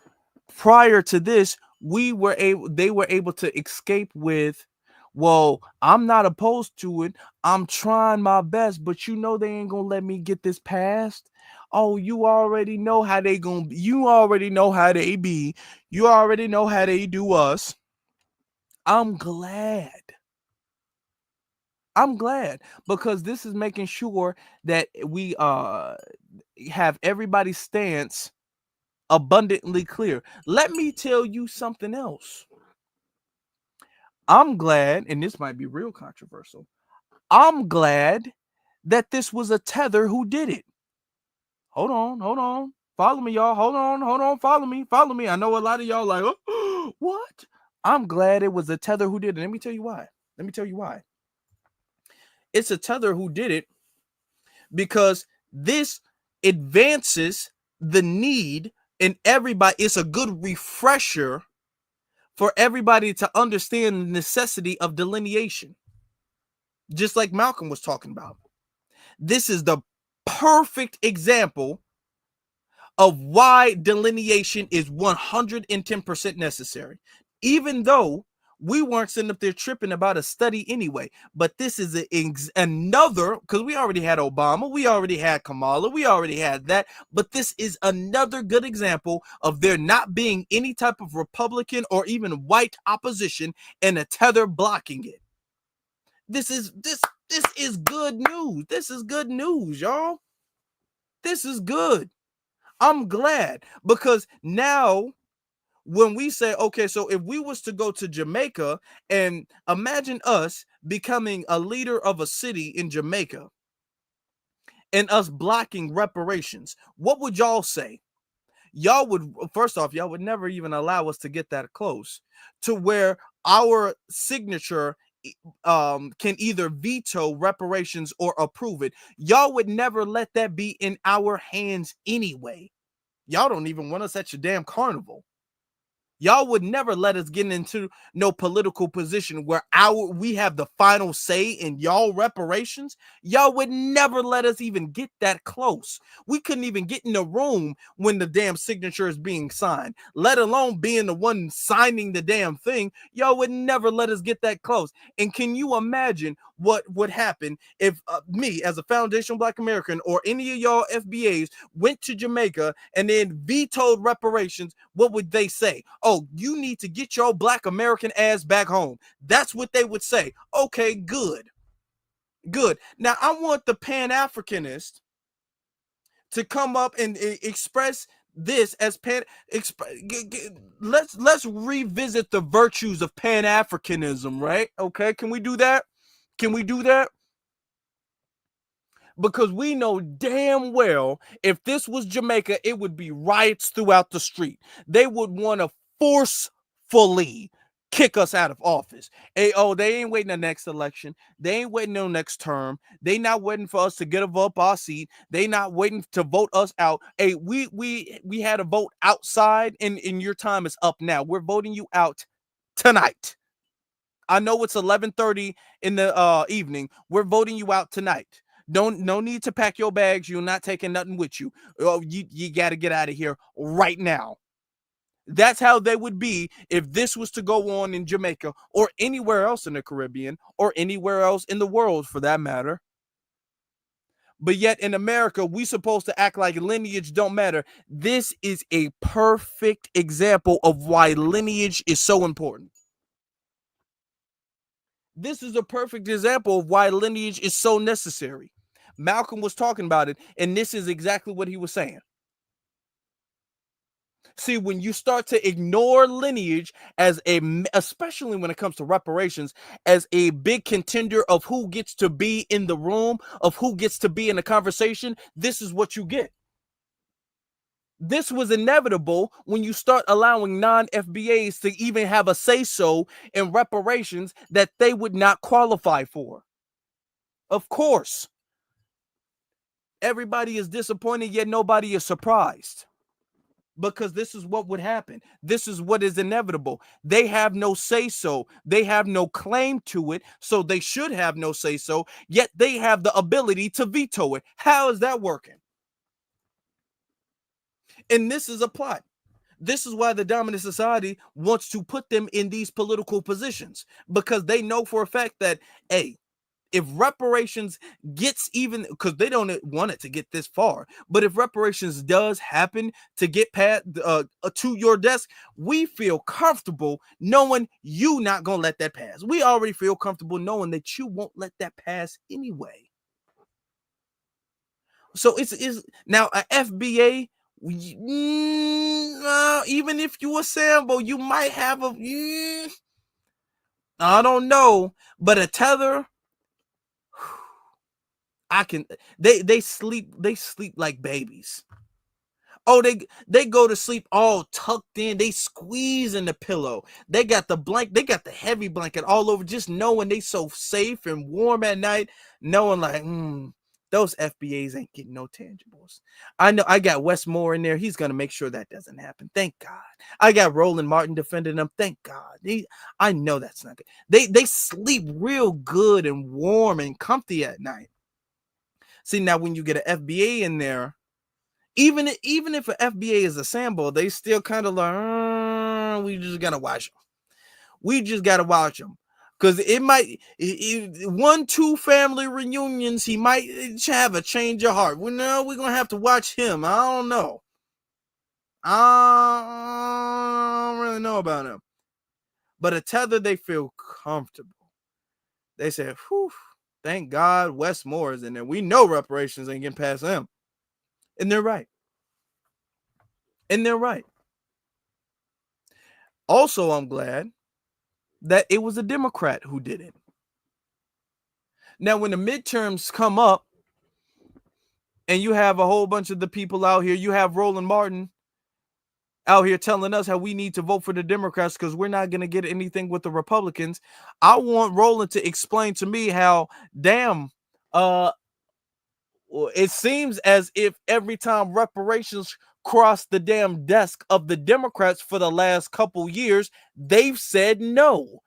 prior to this, they were able to escape with, well, I'm not opposed to it. I'm trying my best, but you know they ain't gonna let me get this passed. Oh, you already know how they gonna be. You already know how they be. You already know how they do us. I'm glad. I'm glad because this is making sure that we have everybody's stance abundantly clear. Let me tell you something else. I'm glad, and this might be real controversial. I'm glad that this was a tether who did it. Hold on. Follow me, y'all. Hold on. Follow me. I know a lot of y'all like, oh, what? I'm glad it was a tether who did it. Let me tell you why. It's a tether who did it because this advances the need in everybody. It's a good refresher for everybody to understand the necessity of delineation. Just like Malcolm was talking about. This is the perfect example of why delineation is 110% necessary. Even though we weren't sitting up there tripping about a study anyway, but this is another, because we already had Obama, we already had Kamala, we already had that, but this is another good example of there not being any type of Republican or even white opposition and a tether blocking it. This is good news. This is good news, y'all. This is good. I'm glad because now when we say, okay, so if we was to go to Jamaica and imagine us becoming a leader of a city in Jamaica and us blocking reparations, what would y'all say? Y'all would, first off, y'all would never even allow us to get that close to where our signature can either veto reparations or approve it. Y'all would never let that be in our hands anyway. Y'all don't even want us at your damn carnival. Y'all would never let us get into no political position where we have the final say in y'all reparations. Y'all would never let us even get that close. We couldn't even get in the room when the damn signature is being signed, let alone being the one signing the damn thing. Y'all would never let us get that close. And can you imagine what would happen if me as a foundational Black American or any of y'all FBAs went to Jamaica and then vetoed reparations? What would they say? Oh, you need to get your Black American ass back home. That's what they would say. Okay, good. Now I want the Pan-Africanist to come up and express this as let's revisit the virtues of Pan-Africanism, right? Okay, can we do that? Can we do that? Because we know damn well if this was Jamaica, it would be riots throughout the street. They would want to forcefully kick us out of office. Hey, oh, they ain't waiting the next election. They ain't waiting no next term. They not waiting for us to get up our seat. They not waiting to vote us out. Hey, we had a vote outside, and your time is up now. We're voting you out tonight. I know it's 11:30 in the evening. We're voting you out tonight. No need to pack your bags. You're not taking nothing with you. Oh, you got to get out of here right now. That's how they would be if this was to go on in Jamaica or anywhere else in the Caribbean or anywhere else in the world for that matter. But yet in America, we supposed to act like lineage don't matter. This is a perfect example of why lineage is so important. This is a perfect example of why lineage is so necessary. Malcolm was talking about it, and this is exactly what he was saying. See, when you start to ignore lineage as especially when it comes to reparations, as a big contender of who gets to be in the room, of who gets to be in the conversation, this is what you get. This was inevitable when you start allowing non-FBAs to even have a say-so in reparations that they would not qualify for. Of course. Everybody is disappointed, yet nobody is surprised. Because this is what would happen. This is what is inevitable. They have no say-so. They have no claim to it, so they should have no say-so, yet they have the ability to veto it. How is that working? And this is a plot. This is why the dominant society wants to put them in these political positions, because they know for a fact that, hey, if reparations gets even, because they don't want it to get this far, but if reparations does happen to get past to your desk, we feel comfortable knowing you not gonna let that pass. We already feel comfortable knowing that you won't let that pass anyway. So it's now a FBA. Even if you a Sambo, you might have a. I don't know, but a tether. They sleep like babies. Oh, they go to sleep all tucked in. They squeeze in the pillow. They got the heavy blanket all over, just knowing they so safe and warm at night, knowing like, those FBAs ain't getting no tangibles. I know I got Wes Moore in there. He's gonna make sure that doesn't happen. Thank God. I got Roland Martin defending them. Thank God. I know that's not good. They sleep real good and warm and comfy at night. See, now when you get an FBA in there, even if an FBA is a Sambo, they still kind of like, we just gotta watch them. We just gotta watch them. Because it might, 1-2 family reunions, he might have a change of heart. Well, no, we're going to have to watch him. I don't know. I don't really know about him. But a tether, they feel comfortable. They say, whew, thank God Wes Moore is in there. We know reparations ain't getting past him. And they're right. Also, I'm glad that it was a Democrat who did it. Now, when the midterms come up and you have a whole bunch of the people out here, you have Roland Martin out here telling us how we need to vote for the Democrats because we're not going to get anything with the Republicans. I want Roland to explain to me how, it seems as if every time reparations cross the damn desk of the Democrats for the last couple years, they've said no.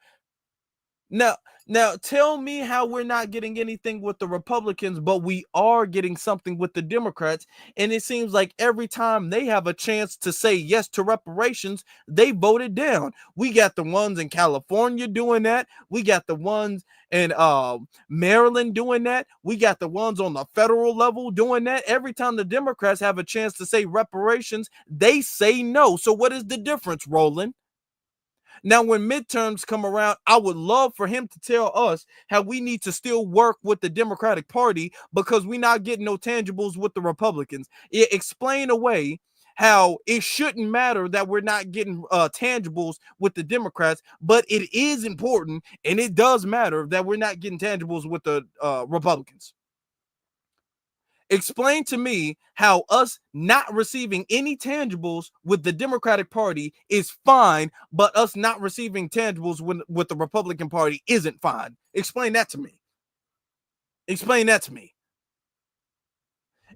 Now tell me how we're not getting anything with the Republicans, but we are getting something with the Democrats. And it seems like every time they have a chance to say yes to reparations, they vote it down. We got the ones in California doing that. We got the ones in Maryland doing that. We got the ones on the federal level doing that. Every time the Democrats have a chance to say reparations, they say no. So what is the difference, Roland? Now, when midterms come around, I would love for him to tell us how we need to still work with the Democratic Party because we're not getting no tangibles with the Republicans. Explain away how it shouldn't matter that we're not getting tangibles with the Democrats, but it is important and it does matter that we're not getting tangibles with the Republicans. Explain to me how us not receiving any tangibles with the Democratic Party is fine, but us not receiving tangibles with the Republican Party isn't fine. Explain that to me. Explain that to me.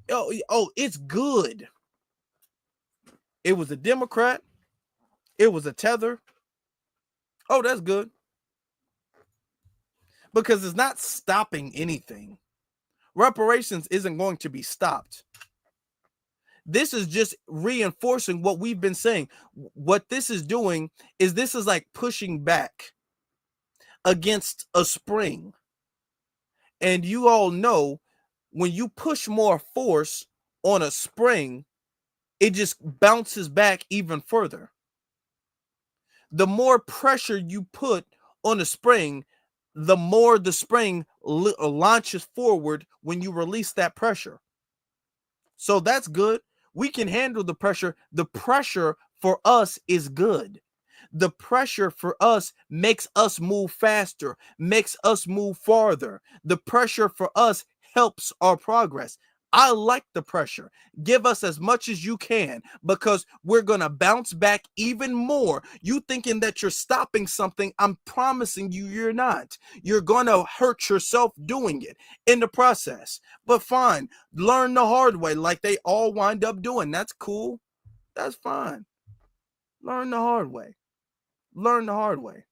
Oh, it's good. It was a Democrat. It was a tether. Oh, that's good. Because it's not stopping anything. Reparations isn't going to be stopped. This is just reinforcing what we've been saying. What this is doing is this is like pushing back against a spring. And you all know when you push more force on a spring, it just bounces back even further. The more pressure you put on a spring, the more the spring launches forward when you release that pressure. So that's good. We can handle the pressure. The pressure for us is good. The pressure for us makes us move faster, makes us move farther. The pressure for us helps our progress. I like the pressure. Give us as much as you can because we're going to bounce back even more. You thinking that you're stopping something, I'm promising you you're not. You're going to hurt yourself doing it in the process. But fine, learn the hard way like they all wind up doing. That's cool. That's fine. Learn the hard way. Learn the hard way.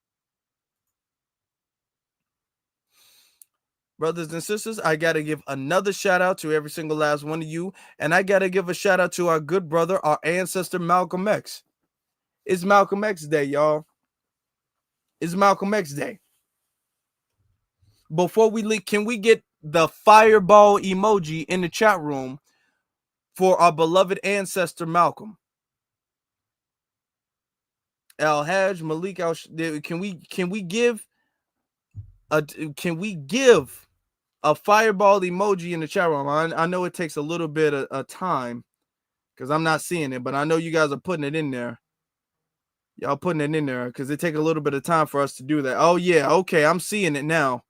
Brothers and sisters, I got to give another shout out to every single last one of you. And I got to give a shout out to our good brother, our ancestor, Malcolm X. It's Malcolm X Day, y'all. It's Malcolm X Day. Before we leave, can we get the fireball emoji in the chat room for our beloved ancestor, Malcolm? Al-Hajj, Malik, can we give a fireball emoji in the chat room? I know it takes a little bit of time because I'm not seeing it, but I know you guys are putting it in there. Y'all putting it in there because it takes a little bit of time for us to do that. Oh, yeah. Okay. I'm seeing it now.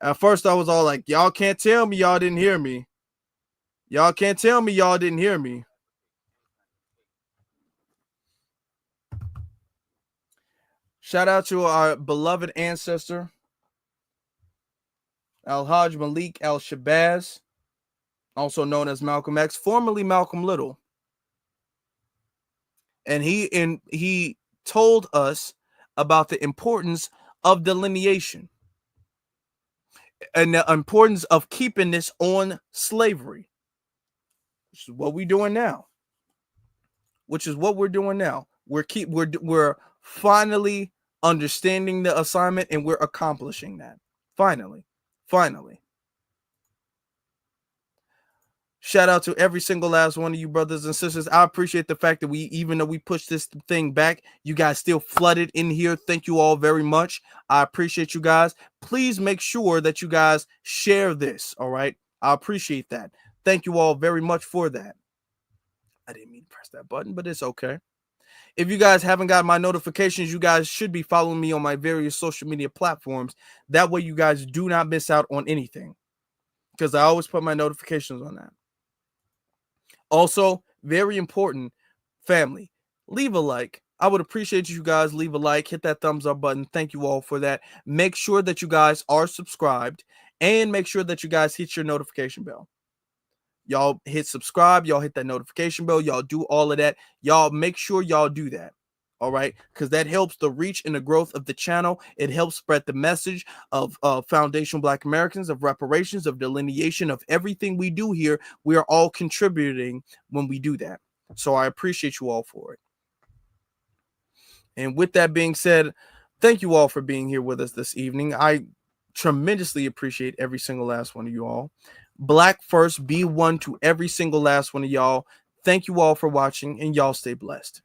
At first, I was all like, y'all can't tell me y'all didn't hear me. Y'all can't tell me y'all didn't hear me. Shout out to our beloved ancestor, Al-Hajj Malik Al-Shabazz, also known as Malcolm X, formerly Malcolm Little. And he told us about the importance of delineation and the importance of keeping this on slavery, which is what we're doing now. We're finally understanding the assignment and we're accomplishing that. Finally. Shout out to every single last one of you brothers and sisters. I appreciate the fact that even though we pushed this thing back, you guys still flooded in here. Thank you all very much. I appreciate you guys. Please make sure that you guys share this. All right. I appreciate that. Thank you all very much for that. I didn't mean to press that button, but it's okay. If you guys haven't got my notifications, you guys should be following me on my various social media platforms. That way you guys do not miss out on anything because I always put my notifications on that. Also, very important, family, leave a like. I would appreciate you guys. Leave a like, hit that thumbs up button. Thank you all for that. Make sure that you guys are subscribed and make sure that you guys hit your notification bell. Y'all hit subscribe. Y'all hit that notification bell. Y'all do all of that. Y'all make sure y'all do that. All right, because that helps the reach and the growth of the channel. It helps spread the message of Foundation Black Americans, of reparations, of delineation, of everything we do here. We are all contributing when we do that. So I appreciate you all for it. And with that being said, thank you all for being here with us this evening. I tremendously appreciate every single last one of you all. Black first, be one to every single last one of y'all. Thank you all for watching, and y'all stay blessed.